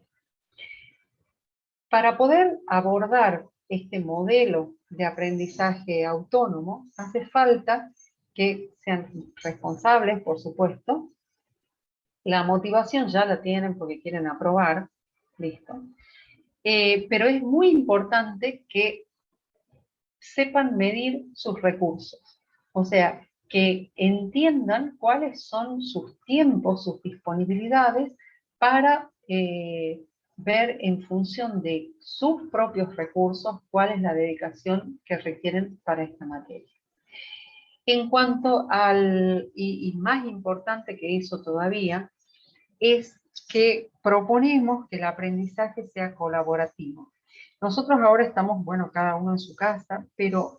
Para poder abordar este modelo de aprendizaje autónomo, hace falta que sean responsables, por supuesto. La motivación ya la tienen porque quieren aprobar, listo. Pero es muy importante que sepan medir sus recursos. O sea, que entiendan cuáles son sus tiempos, sus disponibilidades para ver en función de sus propios recursos cuál es la dedicación que requieren para esta materia. En cuanto y más importante que eso todavía, es que proponemos que el aprendizaje sea colaborativo. Nosotros ahora estamos, bueno, cada uno en su casa, pero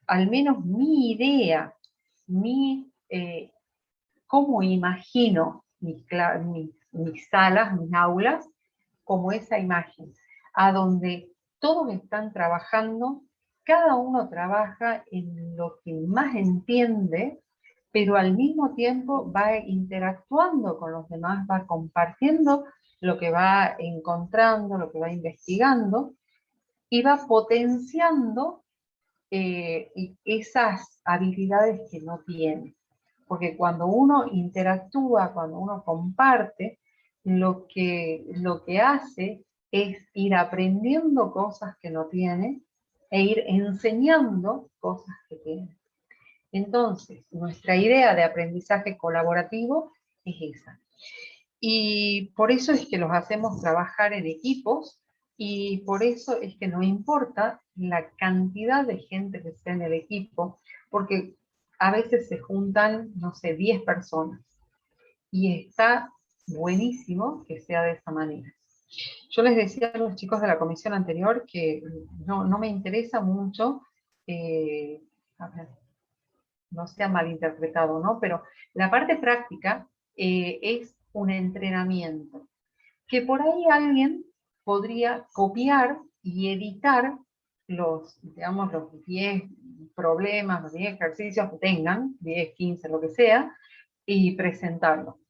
al menos mi idea, cómo imagino mis salas, mis aulas, como esa imagen, a donde todos están trabajando, cada uno trabaja en lo que más entiende, pero al mismo tiempo va interactuando con los demás, va compartiendo lo que va encontrando, lo que va investigando, y va potenciando esas habilidades que no tiene. Porque cuando uno interactúa, cuando uno comparte, lo que hace es ir aprendiendo cosas que no tiene e ir enseñando cosas que tiene. Entonces, nuestra idea de aprendizaje colaborativo es esa. Y por eso es que los hacemos trabajar en equipos, y por eso es que no importa la cantidad de gente que sea en el equipo, porque a veces se juntan, no sé, 10 personas, y está buenísimo que sea de esa manera. Yo les decía a los chicos de la comisión anterior que no me interesa mucho, a ver, no sea malinterpretado, ¿no? Pero la parte práctica es un entrenamiento, que por ahí alguien podría copiar y editar digamos, los 10 problemas, los 10 ejercicios que tengan, 10, 15, lo que sea, y presentarlo.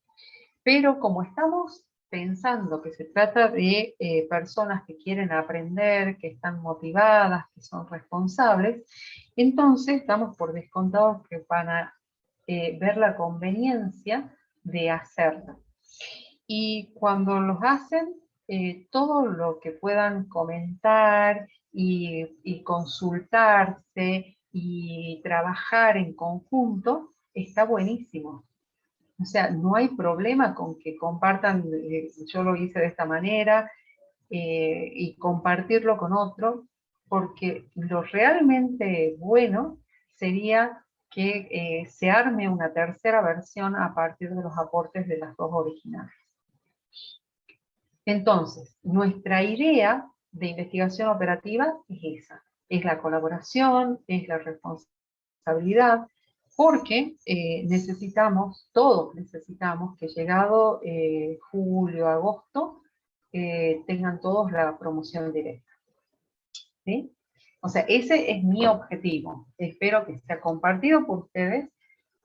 Pero como estamos pensando que se trata de personas que quieren aprender, que están motivadas, que son responsables, entonces damos por descontado que van a ver la conveniencia de hacerlo. Y cuando los hacen, todo lo que puedan comentar y consultarse y trabajar en conjunto está buenísimo. O sea, no hay problema con que compartan, yo lo hice de esta manera, y compartirlo con otro, porque lo realmente bueno sería que se arme una tercera versión a partir de los aportes de las dos originales. Entonces, nuestra idea de investigación operativa es esa, es la colaboración, es la responsabilidad, porque todos necesitamos que llegado julio, agosto, tengan todos la promoción directa. ¿Sí? O sea, ese es mi objetivo. Espero que sea compartido por ustedes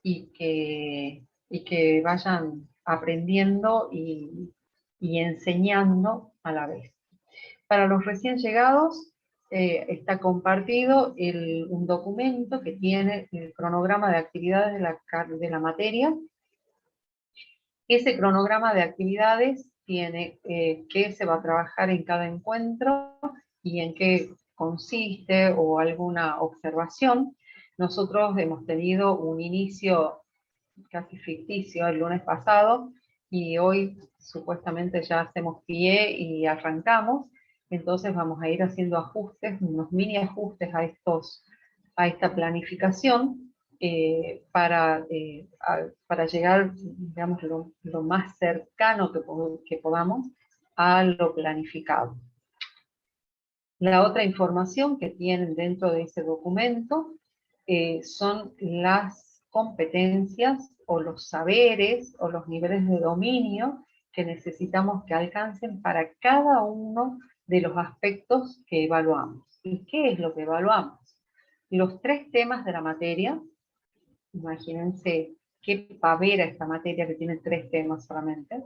y que vayan aprendiendo y enseñando a la vez. Para los recién llegados, está compartido un documento que tiene el cronograma de actividades de la materia. Ese cronograma de actividades tiene qué se va a trabajar en cada encuentro y en qué consiste, o alguna observación. Nosotros hemos tenido un inicio casi ficticio el lunes pasado, y hoy supuestamente ya hacemos pie y arrancamos. Entonces vamos a ir haciendo ajustes, unos mini ajustes a esta planificación, para llegar, digamos, lo más cercano que podamos a lo planificado. La otra información que tienen dentro de ese documento son las competencias o los saberes o los niveles de dominio que necesitamos que alcancen para cada uno de los aspectos que evaluamos. ¿Y qué es lo que evaluamos? Los 3 temas de la materia. Imagínense qué pavera esta materia que tiene 3 temas solamente.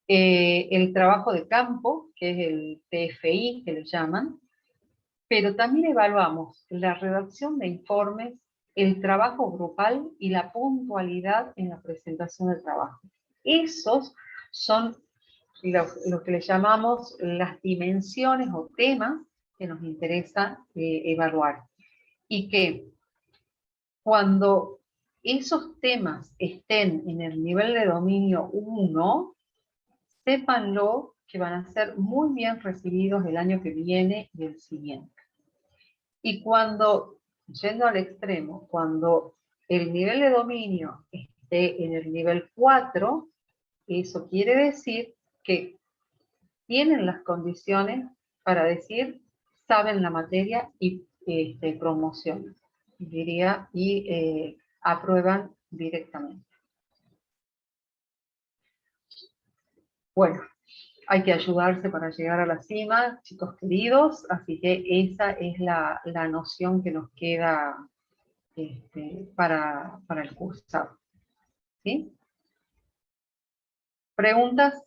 El trabajo de campo, que es el TFI, que le llaman, pero también evaluamos la redacción de informes, el trabajo grupal y la puntualidad en la presentación del trabajo. Esos son lo que le llamamos las dimensiones o temas que nos interesa evaluar. Y que cuando esos temas estén en el nivel de dominio 1, sépanlo que van a ser muy bien recibidos el año que viene y el siguiente. Y cuando, yendo al extremo, cuando el nivel de dominio esté en el nivel 4, eso quiere decir que tienen las condiciones para decir saben la materia y promocionan, diría, y aprueban directamente. Bueno, hay que ayudarse para llegar a la cima, chicos queridos, así que esa es la noción que nos queda para el cursado. ¿Sí? ¿Preguntas?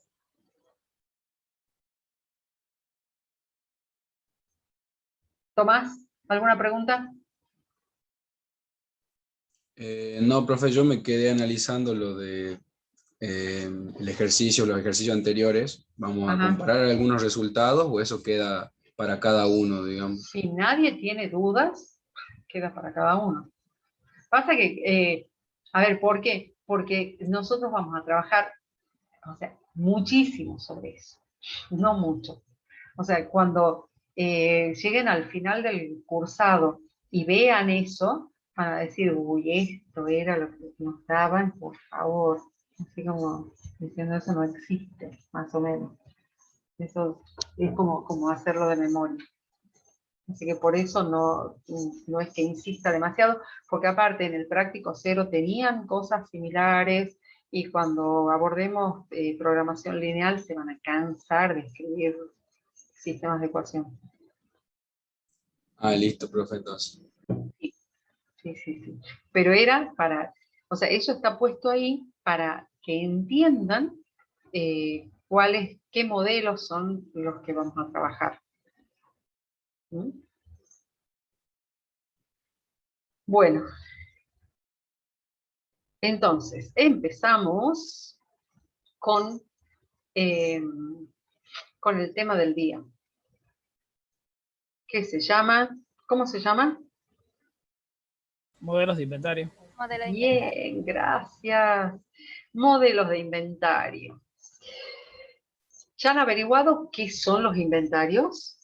Tomás, ¿alguna pregunta? No, profe, yo me quedé analizando lo de los ejercicios anteriores. ¿Vamos a comparar algunos resultados o eso queda para cada uno, digamos? Si nadie tiene dudas, queda para cada uno. Pasa que, a ver, ¿por qué? Porque nosotros vamos a trabajar, o sea, muchísimo sobre eso, no mucho. O sea, cuando lleguen al final del cursado y vean eso, van a decir, uy, esto era lo que nos daban, por favor. Así como diciendo, eso no existe, más o menos. Eso es como hacerlo de memoria. Así que por eso no es que insista demasiado, porque aparte en el práctico 0 tenían cosas similares y cuando abordemos programación lineal se van a cansar de escribir sistemas de ecuación. Ah, listo, profe, entonces. Sí. Pero era para, o sea, eso está puesto ahí para que entiendan qué modelos son los que vamos a trabajar. ¿Mm? Bueno, entonces empezamos con el tema del día, que se llama, ¿cómo se llama? Modelos de inventario. Bien, gracias. Modelos de inventario. ¿Ya han averiguado qué son los inventarios?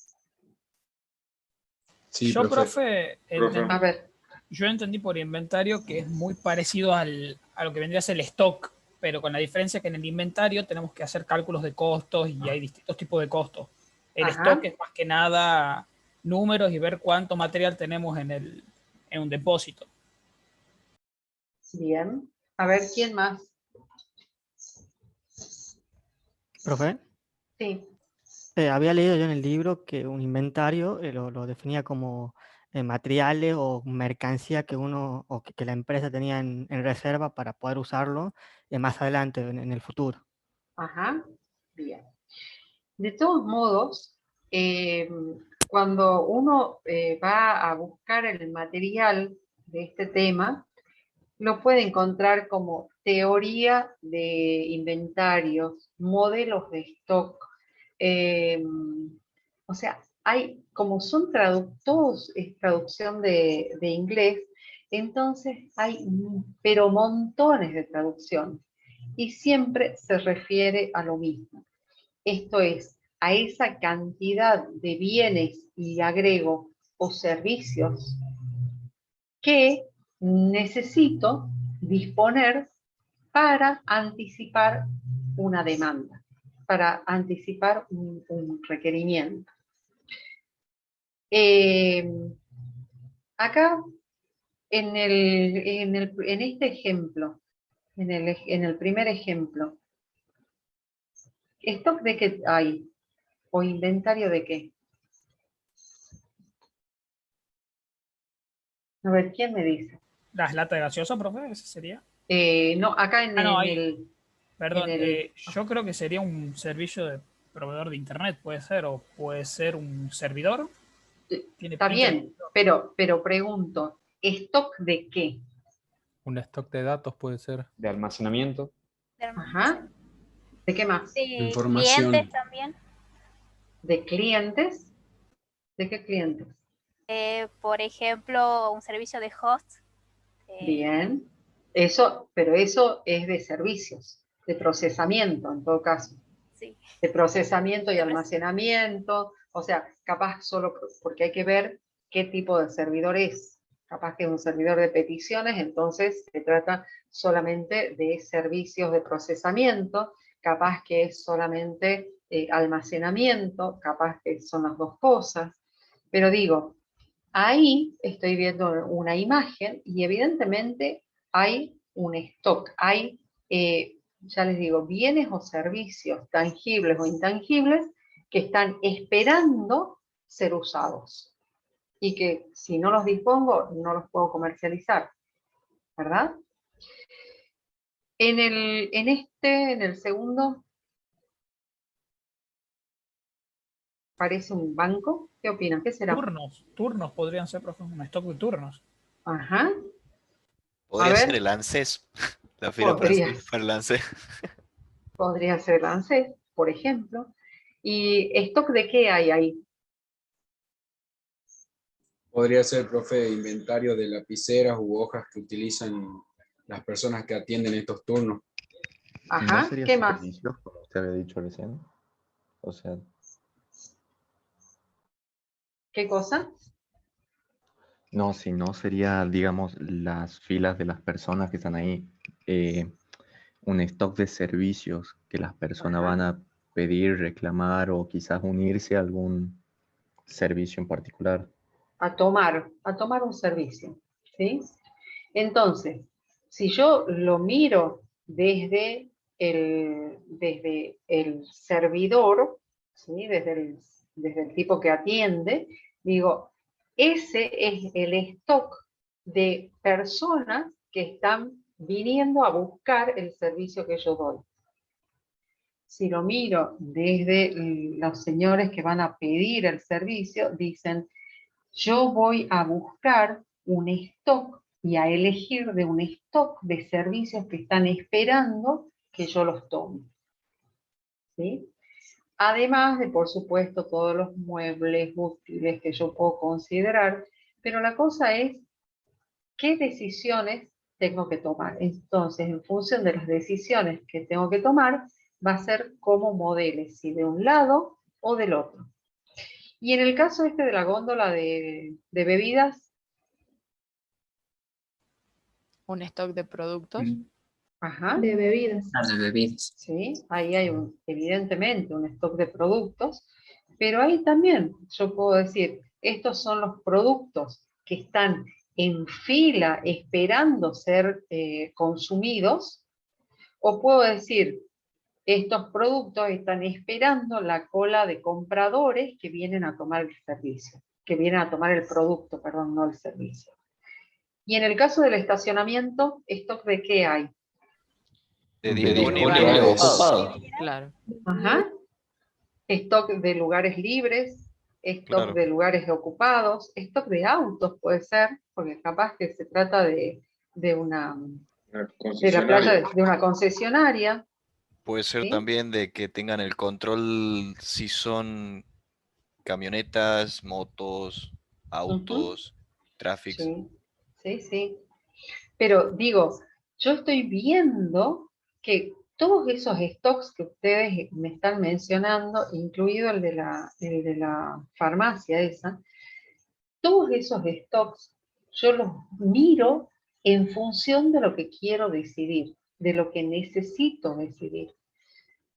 Sí, yo, profe, A ver. Yo entendí por inventario que es muy parecido a lo que vendría a ser el stock, pero con la diferencia que en el inventario tenemos que hacer cálculos de costos y hay distintos tipos de costos. El stock es más que nada números y ver cuánto material tenemos en un depósito. Bien. A ver, ¿quién más? ¿Profe? Sí. Había leído yo en el libro que un inventario lo definía como materiales o mercancía que uno o que la empresa tenía en reserva para poder usarlo más adelante en el futuro. Ajá, bien. De todos modos, cuando uno va a buscar el material de este tema, lo puede encontrar como teoría de inventarios, modelos de stock. O sea, como son todos es traducción de inglés, entonces hay pero montones de traducción y siempre se refiere a lo mismo. Esto es, a esa cantidad de bienes y agrego o servicios que necesito disponer para anticipar una demanda, para anticipar un requerimiento. Acá, en este ejemplo, en el primer ejemplo, ¿stock de qué hay? ¿O inventario de qué? A ver, ¿quién me dice? ¿Las latas gaseosas, profe? ¿Ese sería? No, acá Perdón, yo creo que sería un servicio de proveedor de internet, puede ser, o puede ser un servidor. Está bien, pero pregunto, ¿stock de qué? Un stock de datos puede ser. De almacenamiento. Ajá. ¿De qué más? Información. Clientes también. ¿De clientes? ¿De qué clientes? Por ejemplo, un servicio de host. Bien. Pero eso es de servicios, de procesamiento en todo caso. Sí. De procesamiento y almacenamiento. O sea, capaz solo porque hay que ver qué tipo de servidor es. Capaz que es un servidor de peticiones, entonces se trata solamente de servicios de procesamiento. Capaz que es solamente almacenamiento, capaz que son las dos cosas. Pero digo, ahí estoy viendo una imagen y evidentemente hay un stock, hay, ya les digo, bienes o servicios tangibles o intangibles que están esperando ser usados y que si no los dispongo no los puedo comercializar, ¿verdad? En el segundo parece un banco. ¿Qué opinan? ¿Qué será? Turnos podrían ser, profe, un stock de turnos. Ajá. Podría ser el ANSES, la fila para el ANSES. Podría ser el ANSES, por ejemplo. ¿Y stock de qué hay ahí? Podría ser, profe, inventario de lapiceras u hojas que utilizan las personas que atienden estos turnos. Ajá, ¿No sería ¿qué más? servicios, como usted había dicho recién? O sea, ¿qué cosa? no, si no sería, digamos, las filas de las personas que están ahí, un stock de servicios que las personas van a pedir, reclamar o quizás unirse a algún servicio en particular. A tomar un servicio, ¿sí? Entonces, si yo lo miro desde el servidor, ¿sí? Desde el tipo que atiende, digo, ese es el stock de personas que están viniendo a buscar el servicio que yo doy. Si lo miro desde los señores que van a pedir el servicio, dicen, yo voy a buscar un stock y a elegir de un stock de servicios que están esperando que yo los tome. ¿Sí? Además de, por supuesto, todos los muebles útiles que yo puedo considerar, pero la cosa es, ¿qué decisiones tengo que tomar? Entonces, en función de las decisiones que tengo que tomar, va a ser cómo modele, si de un lado o del otro. Y en el caso de la góndola de bebidas, un stock de productos. Ajá. De bebidas. De bebidas. Sí, ahí hay evidentemente un stock de productos, pero ahí también yo puedo decir, estos son los productos que están en fila esperando ser consumidos, o puedo decir, estos productos están esperando la cola de compradores que vienen a tomar el servicio, que vienen a tomar el producto, perdón, no el servicio. Y en el caso del estacionamiento, ¿stock de qué hay? De disponibles ocupados. Claro. Ajá. Stock de lugares libres, stock Claro. de lugares ocupados, stock de autos puede ser, porque capaz que se trata de la playa de una concesionaria. Puede ser ¿sí? también de que tengan el control si son camionetas, motos, autos, tráfico. Sí, sí, sí. Pero digo, yo estoy viendo que todos esos stocks que ustedes me están mencionando, incluido el de la farmacia esa, todos esos stocks yo los miro en función de lo que quiero decidir, de lo que necesito decidir.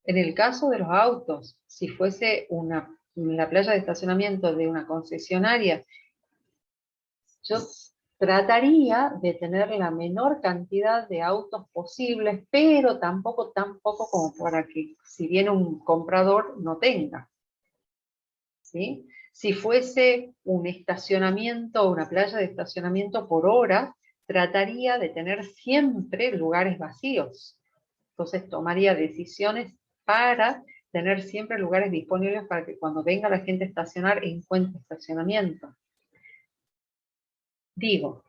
En el caso de los autos, si fuese la playa de estacionamiento de una concesionaria, yo trataría de tener la menor cantidad de autos posibles, pero tampoco como para que si viene un comprador no tenga. ¿Sí? Si fuese un estacionamiento, una playa de estacionamiento por hora, trataría de tener siempre lugares vacíos. Entonces tomaría decisiones para tener siempre lugares disponibles para que cuando venga la gente a estacionar encuentre estacionamiento. Digo,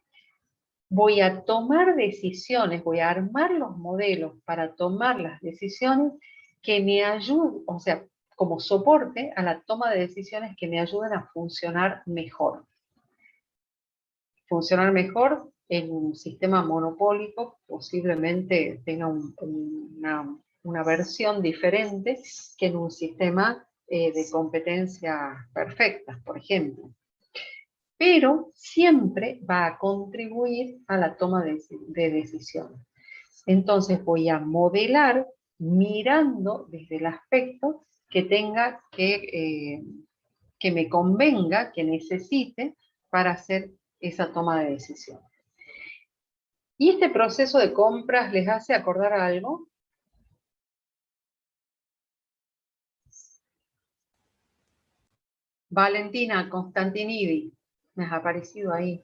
voy a tomar decisiones, voy a armar los modelos para tomar las decisiones que me ayuden, o sea, como soporte a la toma de decisiones que me ayuden a funcionar mejor. Funcionar mejor en un sistema monopólico posiblemente tenga una versión diferente que en un sistema de competencia perfecta, por ejemplo. Pero siempre va a contribuir a la toma de decisiones. Entonces voy a modelar mirando desde el aspecto que tenga que que me convenga, que necesite para hacer esa toma de decisión. ¿Y este proceso de compras les hace acordar algo? Valentina Constantinidi, me ha aparecido ahí.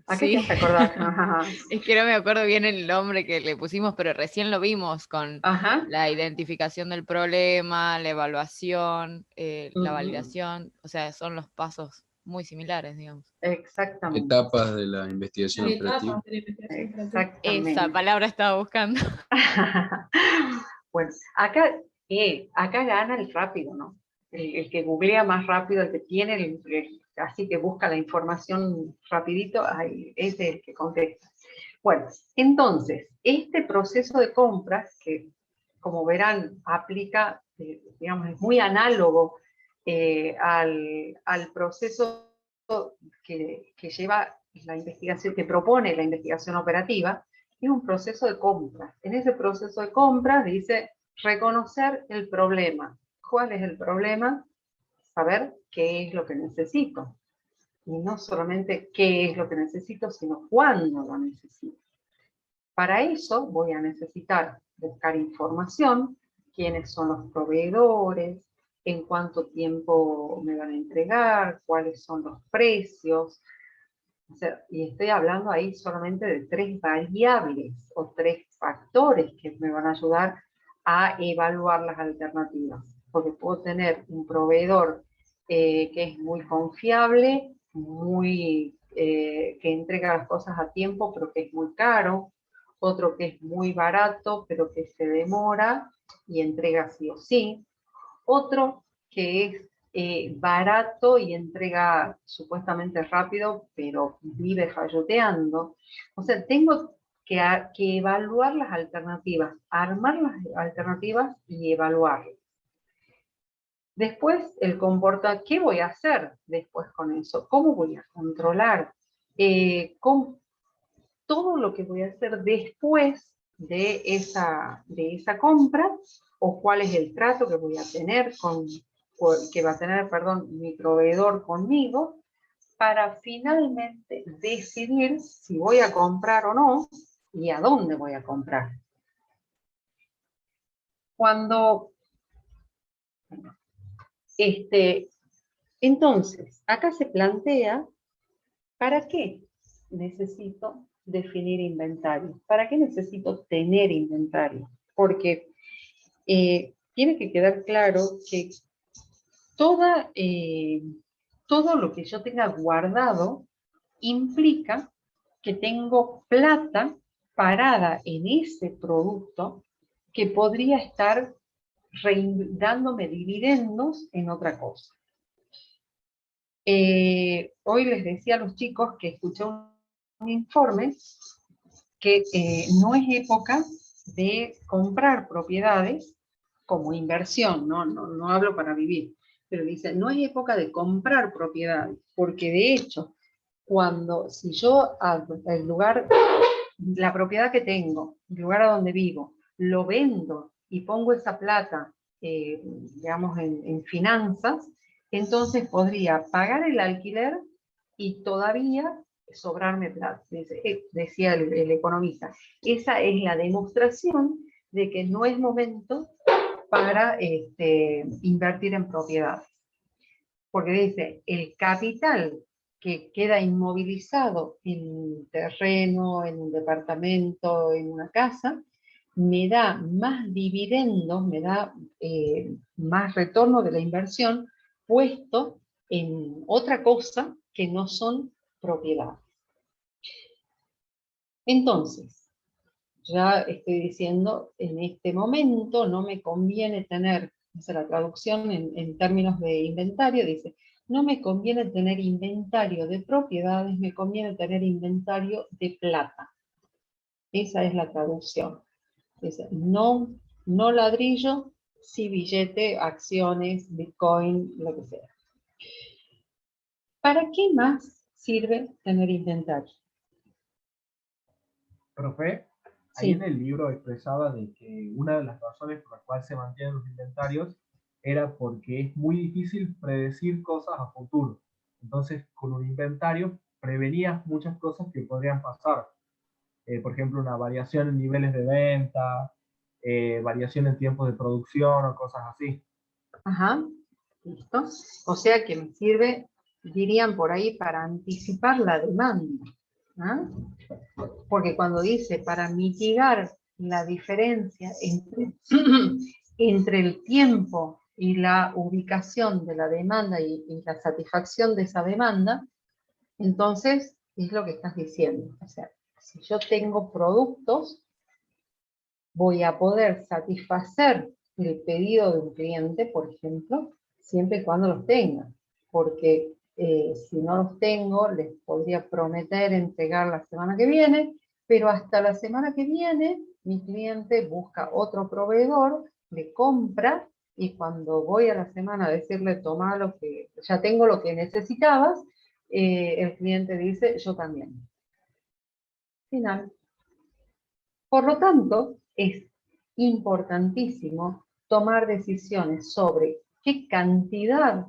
¿A qué te hace acordar? Es que no me acuerdo bien el nombre que le pusimos, pero recién lo vimos con la identificación del problema, la evaluación, la validación. O sea, son los pasos muy similares, digamos. Exactamente. Etapas de la investigación operativa. Exactamente. Esa palabra estaba buscando. Bueno, acá gana el rápido, ¿no? El que googlea más rápido, el que tiene, así que busca la información rapidito, ahí, ese es el que contesta. Bueno, entonces, este proceso de compras, que como verán, aplica, digamos, es muy análogo al proceso que lleva la investigación, que propone la investigación operativa, es un proceso de compras. En ese proceso de compras dice reconocer el problema. ¿Cuál es el problema? Saber qué es lo que necesito. Y no solamente qué es lo que necesito, sino cuándo lo necesito. Para eso voy a necesitar buscar información, quiénes son los proveedores, en cuánto tiempo me van a entregar, cuáles son los precios. O sea, y estoy hablando ahí solamente de 3 variables o 3 factores que me van a ayudar a evaluar las alternativas. Porque puedo tener un proveedor que es muy confiable, que entrega las cosas a tiempo, pero que es muy caro. Otro que es muy barato, pero que se demora y entrega sí o sí. Otro que es barato y entrega supuestamente rápido, pero vive falloteando. O sea, tengo que evaluar las alternativas, armar las alternativas y evaluarlas. Después, ¿qué voy a hacer después con eso? ¿Cómo voy a controlar? Todo lo que voy a hacer después de esa compra, o cuál es el trato que voy a tener que va a tener, mi proveedor conmigo, para finalmente decidir si voy a comprar o no, y a dónde voy a comprar. Entonces, acá se plantea, ¿para qué necesito definir inventario? ¿Para qué necesito tener inventario? Porque tiene que quedar claro que todo lo que yo tenga guardado implica que tengo plata parada en ese producto que podría estar dándome dividendos en otra cosa. Hoy les decía a los chicos que escuché un informe que no es época de comprar propiedades como inversión, no hablo para vivir, pero dice, no es época de comprar propiedades, porque de hecho, si yo la propiedad que tengo, el lugar a donde vivo, lo vendo y pongo esa plata, digamos, en finanzas, entonces podría pagar el alquiler y todavía sobrarme plata, decía el economista. Esa es la demostración de que no es momento para invertir en propiedades. Porque dice, el capital que queda inmovilizado en un terreno, en un departamento, en una casa, me da más dividendos, me da más retorno de la inversión puesto en otra cosa que no son propiedades. Entonces, ya estoy diciendo, en este momento no me conviene tener, la traducción en términos de inventario dice, no me conviene tener inventario de propiedades, me conviene tener inventario de plata. Esa es la traducción. Dice, no ladrillo, sí billete, acciones, bitcoin, lo que sea. ¿Para qué más sirve tener inventario? Profe, ahí en el libro expresaba de que una de las razones por las cuales se mantienen los inventarios era porque es muy difícil predecir cosas a futuro. Entonces, con un inventario prevenías muchas cosas que podrían pasar. Por ejemplo, una variación en niveles de venta, variación en tiempos de producción o cosas así. Ajá, listo. O sea que me sirve, dirían por ahí, para anticipar la demanda. ¿Ah? Porque cuando dice para mitigar la diferencia entre, entre el tiempo y la ubicación de la demanda y la satisfacción de esa demanda, entonces es lo que estás diciendo. O sea, si yo tengo productos, voy a poder satisfacer el pedido de un cliente, por ejemplo, siempre y cuando los tenga. Porque si no los tengo, les podría prometer entregar la semana que viene, pero hasta la semana que viene mi cliente busca otro proveedor, le compra, y cuando voy a la semana a decirle, toma lo que, ya tengo lo que necesitabas, el cliente dice, yo también. Final. Por lo tanto, es importantísimo tomar decisiones sobre qué cantidad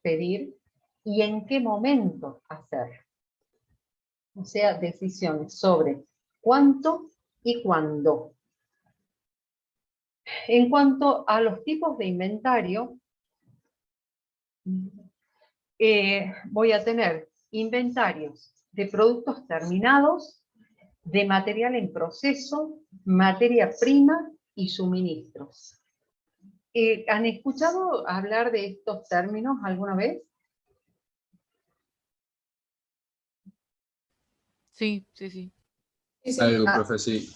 pedir y en qué momento hacerlo. O sea, decisiones sobre cuánto y cuándo. En cuanto a los tipos de inventario, voy a tener inventarios de productos terminados, de material en proceso, materia prima y suministros. ¿Han escuchado hablar de estos términos alguna vez? Sí, sí, sí. Algo, profe, sí.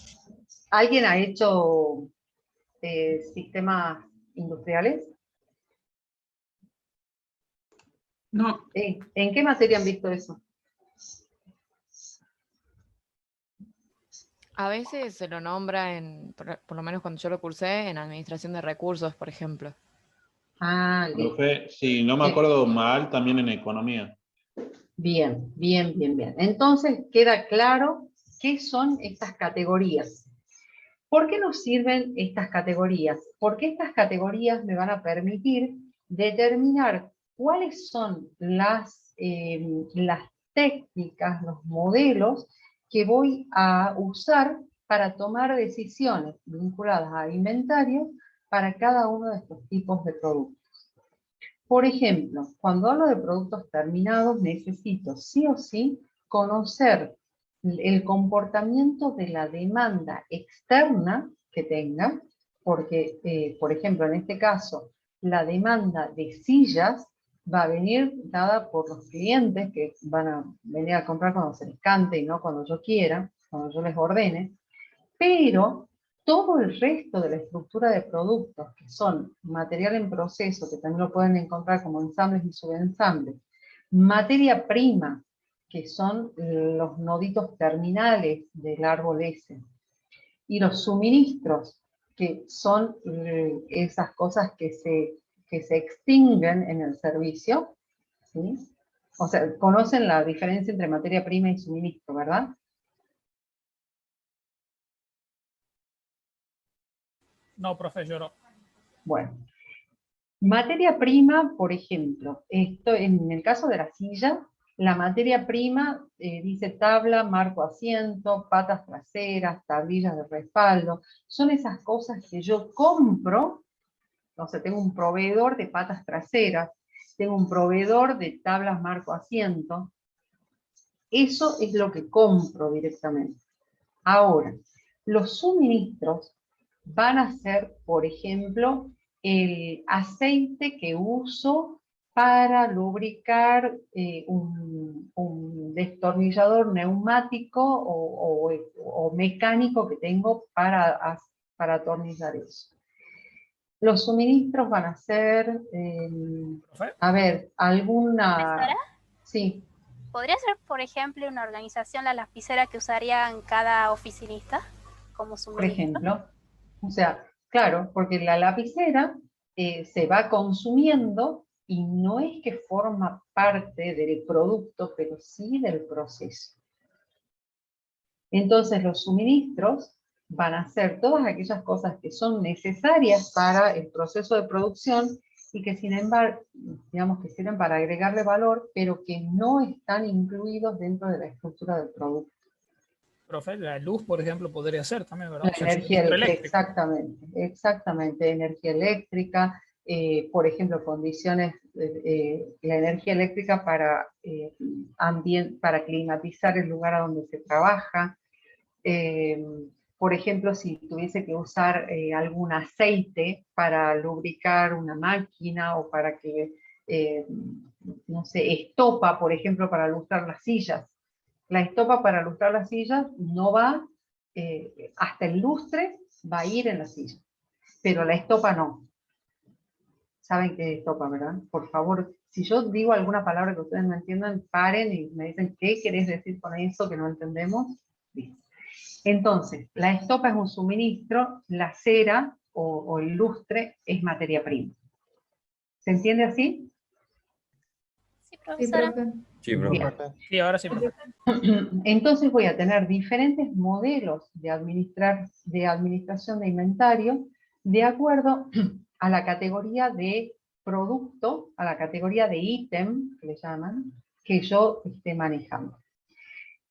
¿Alguien ha hecho sistemas industriales? No. ¿En qué materia han visto eso? A veces se lo nombra, por lo menos cuando yo lo cursé, en administración de recursos, por ejemplo. Ah, listo. Profe, si no me acuerdo mal, también en economía. Bien, bien, bien, bien. Entonces queda claro qué son estas categorías. ¿Por qué nos sirven estas categorías? Porque estas categorías me van a permitir determinar cuáles son las técnicas, los modelos que voy a usar para tomar decisiones vinculadas a inventario para cada uno de estos tipos de productos. Por ejemplo, cuando hablo de productos terminados, necesito sí o sí conocer el comportamiento de la demanda externa que tenga, porque, por ejemplo, en este caso, la demanda de sillas va a venir dada por los clientes que van a venir a comprar cuando se les cante y no cuando yo quiera, cuando yo les ordene, pero todo el resto de la estructura de productos, que son material en proceso, que también lo pueden encontrar como ensambles y subensambles, materia prima, que son los noditos terminales del árbol ese, y los suministros, que son esas cosas que se extinguen en el servicio, ¿sí? O sea, conocen la diferencia entre materia prima y suministro, ¿verdad? No, profe, yo no. Bueno, materia prima, por ejemplo, esto en el caso de la silla, la materia prima dice tabla, marco asiento, patas traseras, tablillas de respaldo, son esas cosas que yo compro. O sea, tengo un proveedor de patas traseras, tengo un proveedor de tablas, marco asiento, eso es lo que compro directamente. Ahora, los suministros van a ser, por ejemplo, el aceite que uso para lubricar un destornillador neumático o mecánico que tengo para atornillar eso. Los suministros van a ser, a ver, alguna... ¿Profesora? Sí. ¿Podría ser, por ejemplo, una organización la lapicera que usarían cada oficinista como Por suministro? ejemplo, o sea, claro, porque la lapicera se va consumiendo y no es que forma parte del producto, pero sí del proceso. Entonces los suministros van a ser todas aquellas cosas que son necesarias para el proceso de producción y que sin embargo, digamos que sirven para agregarle valor, pero que no están incluidos dentro de la estructura del producto. Profe, la luz, por ejemplo, podría ser también, ¿verdad? La O sea, energía suministro eléctrica, eléctrico. exactamente, energía eléctrica, por ejemplo, condiciones, la energía eléctrica para climatizar el lugar a donde se trabaja. Por ejemplo, si tuviese que usar algún aceite para lubricar una máquina o para que, no sé, estopa, por ejemplo, para lustrar las sillas. La estopa para lustrar las sillas no va, hasta el lustre va a ir en la silla, pero la estopa no. ¿Saben qué es estopa, verdad? Por favor, si yo digo alguna palabra que ustedes no entiendan, paren y me dicen, ¿qué querés decir con eso que no entendemos? Listo. Entonces, la estopa es un suministro, la cera o el lustre es materia prima. ¿Se entiende así? Sí, profesora. Sí, profe. Sí, ahora sí, profe. Entonces voy a tener diferentes modelos de administración de inventario de acuerdo a la categoría de producto, a la categoría de ítem, que le llaman, que yo esté manejando.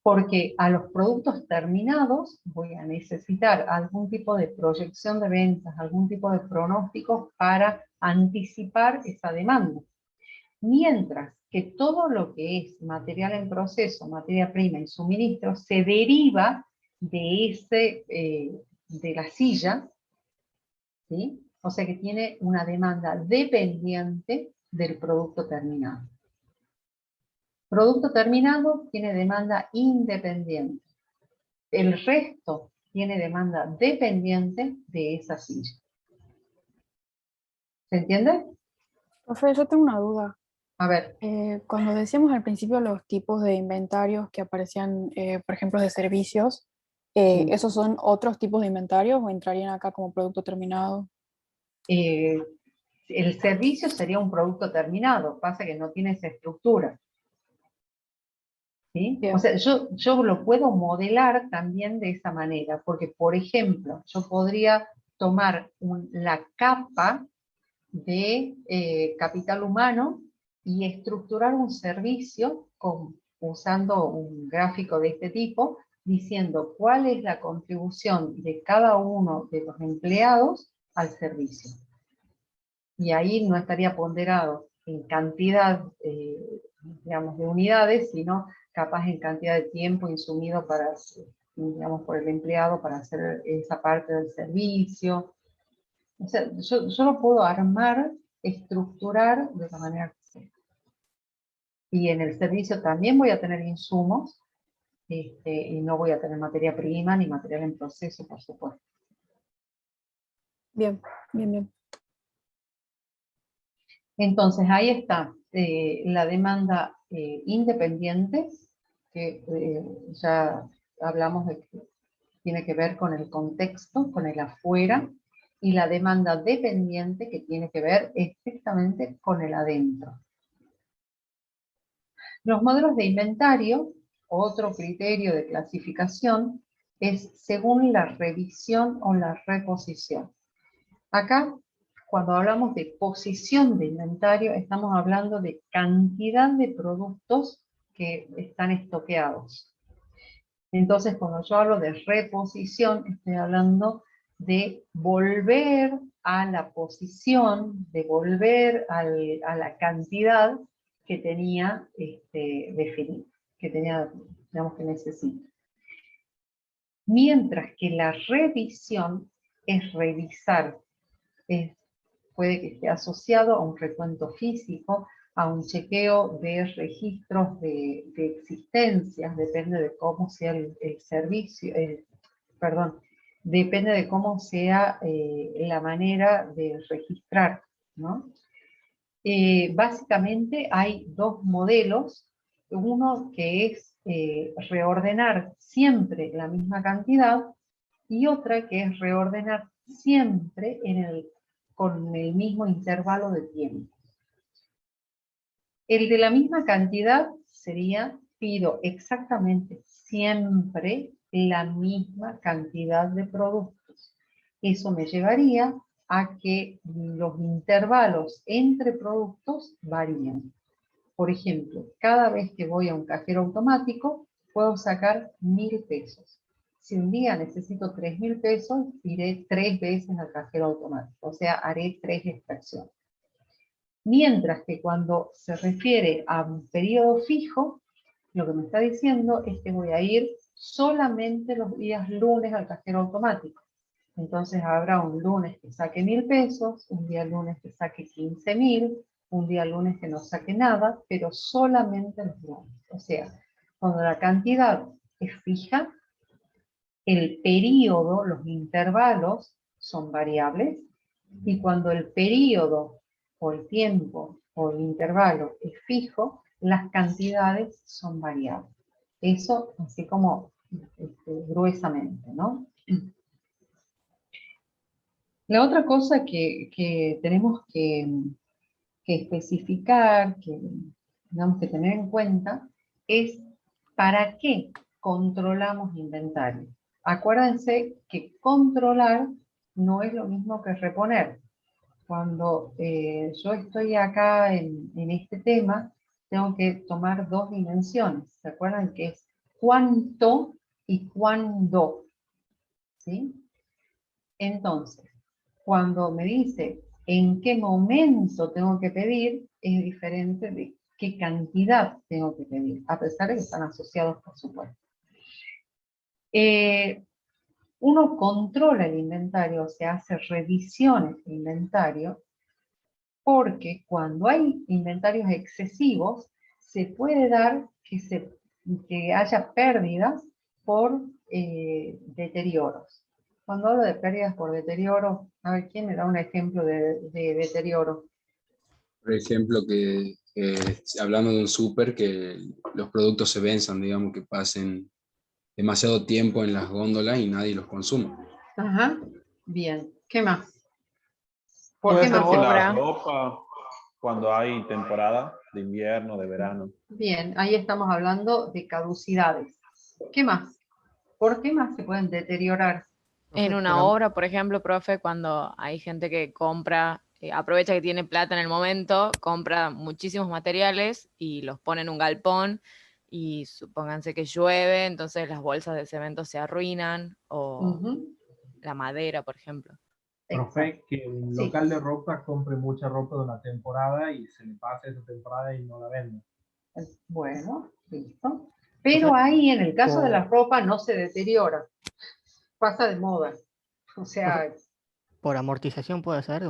Porque a los productos terminados voy a necesitar algún tipo de proyección de ventas, algún tipo de pronósticos para anticipar esa demanda. Mientras que todo lo que es material en proceso, materia prima y suministro se deriva de la silla, ¿sí? O sea que tiene una demanda dependiente del producto terminado. Producto terminado tiene demanda independiente. El resto tiene demanda dependiente de esa silla. ¿Se entiende? Profe, yo tengo una duda. A ver. Cuando decíamos al principio los tipos de inventarios que aparecían, por ejemplo, de servicios, ¿esos son otros tipos de inventarios o entrarían acá como producto terminado? El servicio sería un producto terminado, pasa que no tiene esa estructura. ¿Sí? O sea, yo lo puedo modelar también de esa manera, porque, por ejemplo, yo podría tomar la capa de capital humano y estructurar un servicio usando un gráfico de este tipo, diciendo cuál es la contribución de cada uno de los empleados al servicio. Y ahí no estaría ponderado en cantidad, digamos, de unidades, sino capaz en cantidad de tiempo insumido para, digamos, por el empleado para hacer esa parte del servicio. O sea, yo lo puedo armar, estructurar de la manera que sea. Y en el servicio también voy a tener insumos, y no voy a tener materia prima ni material en proceso, por supuesto. Bien, bien, bien. Entonces ahí está la demanda independiente, que ya hablamos de que tiene que ver con el contexto, con el afuera, y la demanda dependiente que tiene que ver estrictamente con el adentro. Los modelos de inventario, otro criterio de clasificación, es según la revisión o la reposición. Acá, cuando hablamos de posición de inventario, estamos hablando de cantidad de productos que están estoqueados. Entonces, cuando yo hablo de reposición, estoy hablando de volver a la posición, de volver a la cantidad que tenía definida, que tenía, digamos, que necesito. Mientras que la revisión es revisar, puede que esté asociado a un recuento físico, a un chequeo de registros de existencias, depende de cómo sea el servicio, depende de cómo sea la manera de registrar, ¿no? Básicamente hay dos modelos, uno que es reordenar siempre la misma cantidad y otra que es reordenar siempre con el mismo intervalo de tiempo. El de la misma cantidad sería, pido exactamente siempre la misma cantidad de productos. Eso me llevaría a que los intervalos entre productos varíen. Por ejemplo, cada vez que voy a un cajero automático, puedo sacar 1.000 pesos. Si un día necesito 3.000 pesos, iré 3 veces al cajero automático, o sea, haré 3 extracciones. Mientras que cuando se refiere a un periodo fijo, lo que me está diciendo es que voy a ir solamente los días lunes al cajero automático. Entonces habrá un lunes que saque 1.000 pesos, un día lunes que saque 15.000, un día lunes que no saque nada, pero solamente los lunes. O sea, cuando la cantidad es fija, el periodo, los intervalos son variables, y cuando el periodo o el tiempo o el intervalo es fijo, las cantidades son variables. Eso así como gruesamente, ¿no? La otra cosa que tenemos que especificar, que tenemos que tener en cuenta, es para qué controlamos inventario. Acuérdense que controlar no es lo mismo que reponer. Cuando yo estoy acá en este tema, tengo que tomar 2 dimensiones. ¿Se acuerdan? Que es cuánto y cuándo. ¿Sí? Entonces, cuando me dice en qué momento tengo que pedir, es diferente de qué cantidad tengo que pedir, a pesar de que están asociados, por supuesto. Uno controla el inventario, o sea, hace revisiones de inventario, porque cuando hay inventarios excesivos, se puede dar que haya pérdidas por deterioros. Cuando hablo de pérdidas por deterioro, a ver, ¿quién me da un ejemplo de deterioro? Por ejemplo, que hablando de un súper, que los productos se venzan, digamos, que pasen demasiado tiempo en las góndolas y nadie los consume. Ajá, bien. ¿Qué más? ¿Por qué más? La ropa, cuando hay temporada de invierno, de verano. Bien, ahí estamos hablando de caducidades. ¿Qué más? ¿Por qué más se pueden deteriorar? En una obra, por ejemplo, profe, cuando hay gente que compra, aprovecha que tiene plata en el momento, compra muchísimos materiales y los pone en un galpón, y supónganse que llueve, entonces las bolsas de cemento se arruinan, o la madera, por ejemplo. Profe, que un local de ropa compre mucha ropa de una temporada y se le pase esa temporada y no la vende. Bueno, listo. Pero ahí, en el caso de la ropa, no se deteriora. Pasa de moda. O sea... Por amortización puede ser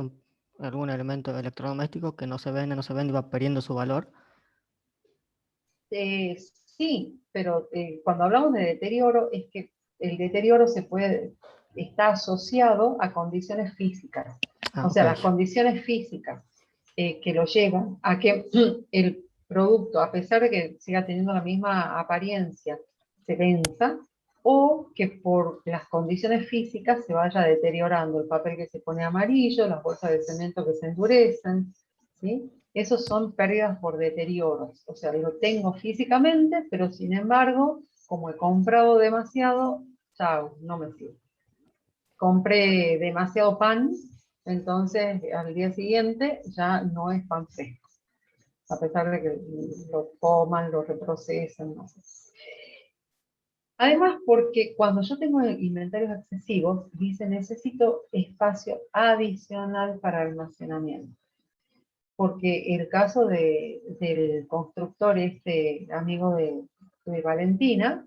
algún elemento electrodoméstico que no se vende y va perdiendo su valor. Sí, pero cuando hablamos de deterioro, es que el deterioro está asociado a condiciones físicas. O sea, las condiciones físicas que lo llevan a que el producto, a pesar de que siga teniendo la misma apariencia, se venza, o que por las condiciones físicas se vaya deteriorando el papel que se pone amarillo, las bolsas de cemento que se endurecen, ¿sí? Esos son pérdidas por deterioros. O sea, lo tengo físicamente, pero sin embargo, como he comprado demasiado, chao, no me sirve. Compré demasiado pan, entonces al día siguiente ya no es pan fresco. A pesar de que lo coman, lo reprocesan, no sé. Además, porque cuando yo tengo inventarios excesivos, dice necesito espacio adicional para almacenamiento. Porque el caso del constructor, amigo de Valentina,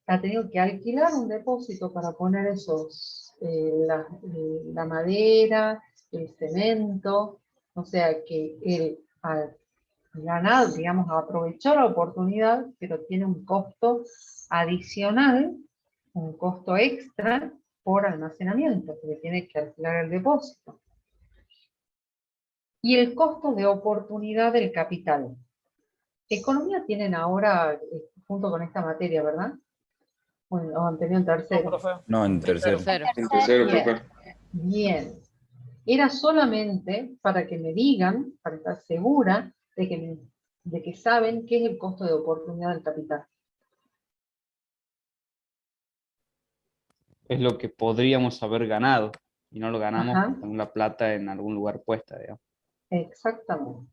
ha tenido que alquilar un depósito para poner la madera, el cemento, o sea que él ganado, digamos, aprovechó la oportunidad, pero tiene un costo adicional, un costo extra por almacenamiento, porque tiene que alquilar el depósito. Y el costo de oportunidad del capital. Economía tienen ahora, junto con esta materia, ¿verdad? O han tenido en tercero. No, en tercero. En tercero, Bien. profe. Bien. Era solamente para que me digan, para estar segura de que saben qué es el costo de oportunidad del capital. es lo que podríamos haber ganado, y no lo ganamos Ajá. por tener la plata en algún lugar puesta, digamos. Exactamente.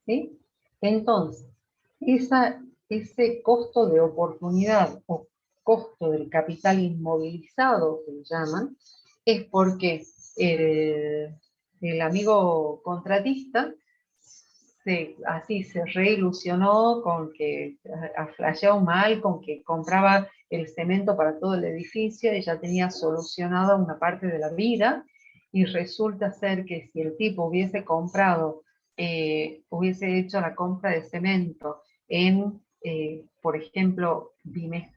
¿Sí? Entonces, ese costo de oportunidad o costo del capital inmovilizado, que le llaman, es porque el amigo contratista así se reilusionó con que flasheó mal, con que compraba el cemento para todo el edificio y ya tenía solucionada una parte de la vida, y resulta ser que si el tipo hubiese comprado, hubiese hecho la compra de cemento en, por ejemplo,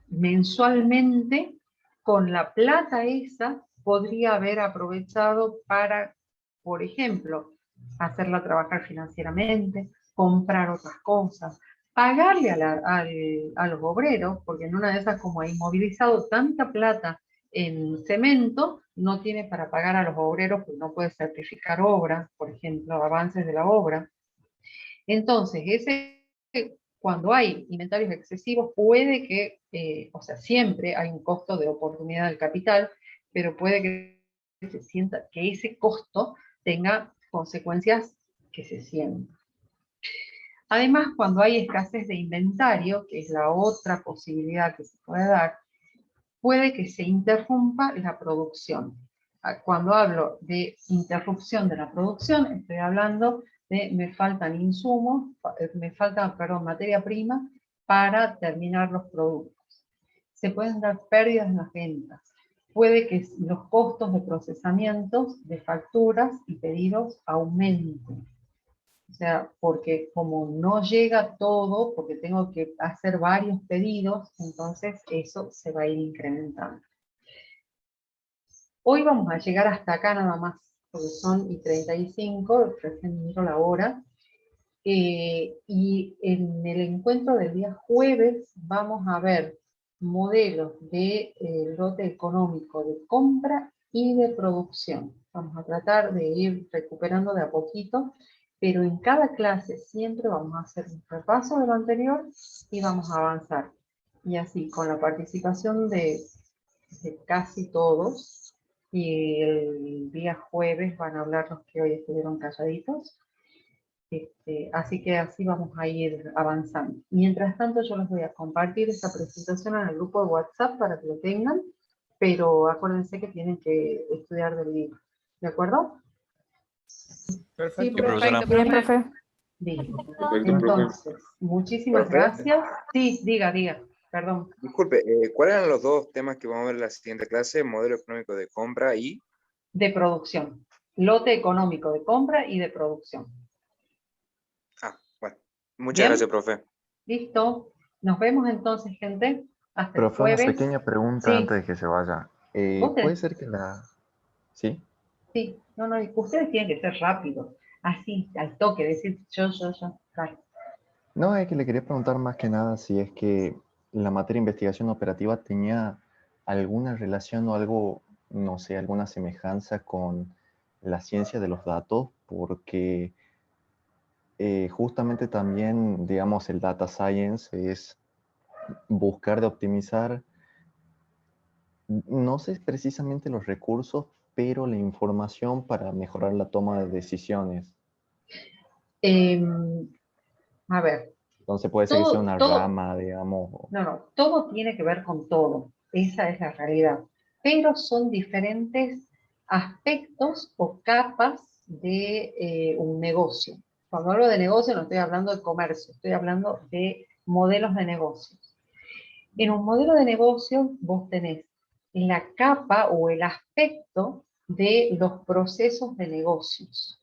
mensualmente, con la plata esa podría haber aprovechado para, por ejemplo, hacerla trabajar financieramente, comprar otras cosas, pagarle a los obreros, porque en una de esas, como ha inmovilizado tanta plata en cemento, no tiene para pagar a los obreros, porque no puede certificar obra, por ejemplo, avances de la obra. Entonces, cuando hay inventarios excesivos, puede que, o sea, siempre hay un costo de oportunidad del capital, pero puede que se sienta que ese costo tenga consecuencias que se sientan. Además, cuando hay escasez de inventario, que es la otra posibilidad que se puede dar, puede que se interrumpa la producción. Cuando hablo de interrupción de la producción, estoy hablando de me faltan insumos, me falta, perdón, materia prima para terminar los productos. Se pueden dar pérdidas en las ventas. Puede que los costos de procesamiento de facturas y pedidos aumenten. O sea, porque como no llega todo, porque tengo que hacer varios pedidos, entonces eso se va a ir incrementando. Hoy vamos a llegar hasta acá nada más, porque son y 35, recién miro la hora. Y en el encuentro del día jueves vamos a ver modelos de lote económico de compra y de producción. Vamos a tratar de ir recuperando de a poquito, pero en cada clase siempre vamos a hacer un repaso de lo anterior y vamos a avanzar. Y así, con la participación de casi todos, y el día jueves van a hablar los que hoy estuvieron calladitos. Así que así vamos a ir avanzando. Mientras tanto, yo les voy a compartir esta presentación en el grupo de WhatsApp para que lo tengan, pero acuérdense que tienen que estudiar del libro. ¿De acuerdo? Perfecto. Sí, perfecto, Bien, profe. Bien. Perfecto, Entonces, muchísimas ¿Profe? gracias. Sí, diga, perdón. Disculpe, ¿cuáles eran los dos temas que vamos a ver en la siguiente clase? Modelo económico de compra y... De producción. Lote económico de compra y de producción. Ah, bueno. Muchas ¿Bien? gracias, profe. Listo. Nos vemos entonces, gente. Hasta el Profe, una jueves. pequeña pregunta Sí. antes de que se vaya. ¿Vos ¿Puede tenés? ser que la... ¿Sí? Sí, no, ustedes tienen que ser rápidos. Así, al toque, decir yo. Dale. No, es que le quería preguntar más que nada si es que la materia de investigación operativa tenía alguna relación o algo, no sé, alguna semejanza con la ciencia de los datos, porque justamente también, digamos, el data science es buscar de optimizar, no sé precisamente los recursos, pero la información para mejorar la toma de decisiones. A ver. Entonces puede ser que sea una rama, digamos. No, todo tiene que ver con todo. Esa es la realidad. Pero son diferentes aspectos o capas de un negocio. Cuando hablo de negocio no estoy hablando de comercio, estoy hablando de modelos de negocios. En un modelo de negocio vos tenés la capa o el aspecto de los procesos de negocios.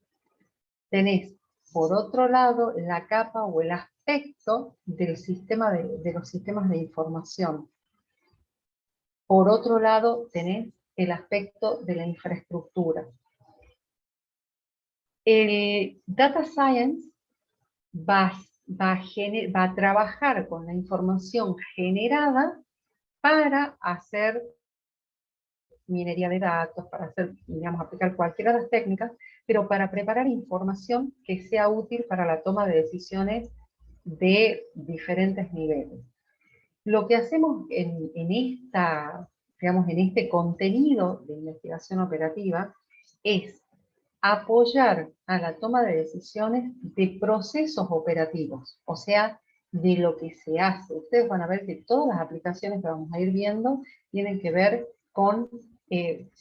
Tenés, por otro lado, la capa o el aspecto del sistema de los sistemas de información. Por otro lado, tenés el aspecto de la infraestructura. El Data Science va a trabajar con la información generada para hacer minería de datos, para hacer, digamos, aplicar cualquiera de las técnicas, pero para preparar información que sea útil para la toma de decisiones de diferentes niveles. Lo que hacemos en digamos, en este contenido de investigación operativa, es apoyar a la toma de decisiones de procesos operativos, o sea, de lo que se hace. Ustedes van a ver que todas las aplicaciones que vamos a ir viendo tienen que ver con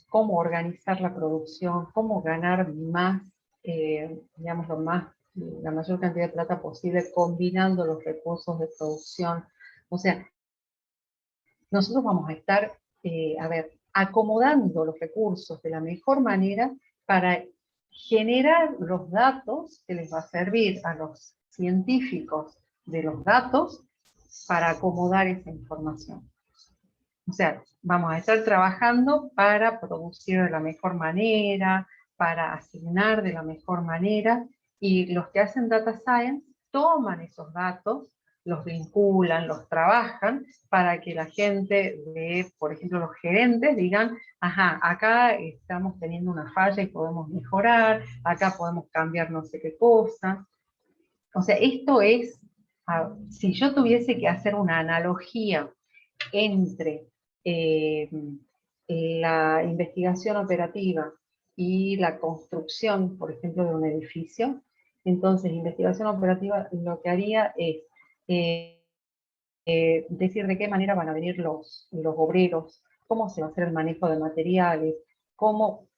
cómo organizar la producción, cómo ganar más, digamos, la mayor cantidad de plata posible combinando los recursos de producción. O sea, nosotros vamos a estar, acomodando los recursos de la mejor manera para generar los datos que les va a servir a los científicos de los datos para acomodar esa información. O sea, vamos a estar trabajando para producir de la mejor manera, para asignar de la mejor manera, y los que hacen data science toman esos datos, los vinculan, los trabajan, para que la gente, por ejemplo, los gerentes digan, ajá, acá estamos teniendo una falla y podemos mejorar, acá podemos cambiar no sé qué cosa. O sea, esto es, si yo tuviese que hacer una analogía entre la investigación operativa y la construcción, por ejemplo, de un edificio, entonces investigación operativa lo que haría es decir de qué manera van a venir los obreros, cómo se va a hacer el manejo de materiales, cómo,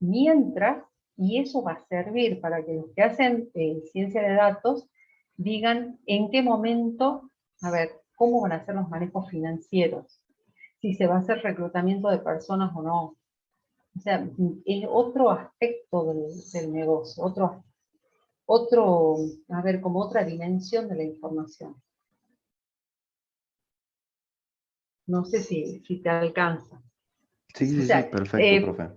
mientras, y eso va a servir para que los que hacen ciencia de datos digan en qué momento, cómo van a ser los manejos financieros, si se va a hacer reclutamiento de personas o no. O sea, es otro aspecto del negocio, como otra dimensión de la información. No sé si te alcanza. Sí, O sea, sí, perfecto, profe.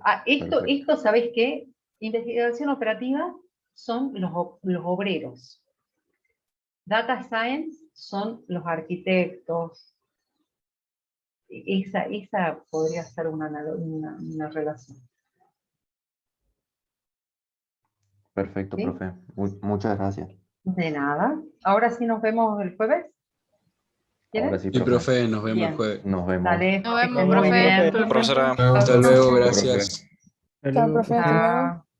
Esto, ¿sabés qué? Investigación operativa son los obreros. Data science son los arquitectos. Esa podría ser una relación. Perfecto, ¿Sí? profe. Muchas gracias. De nada. Ahora sí nos vemos el jueves. Ahora sí, Sí, profe, nos vemos el jueves. Nos vemos. Dale, Nos que vemos, estén muy profe. bien. Profesora. Hasta luego, gracias. Chao, profe, hasta luego.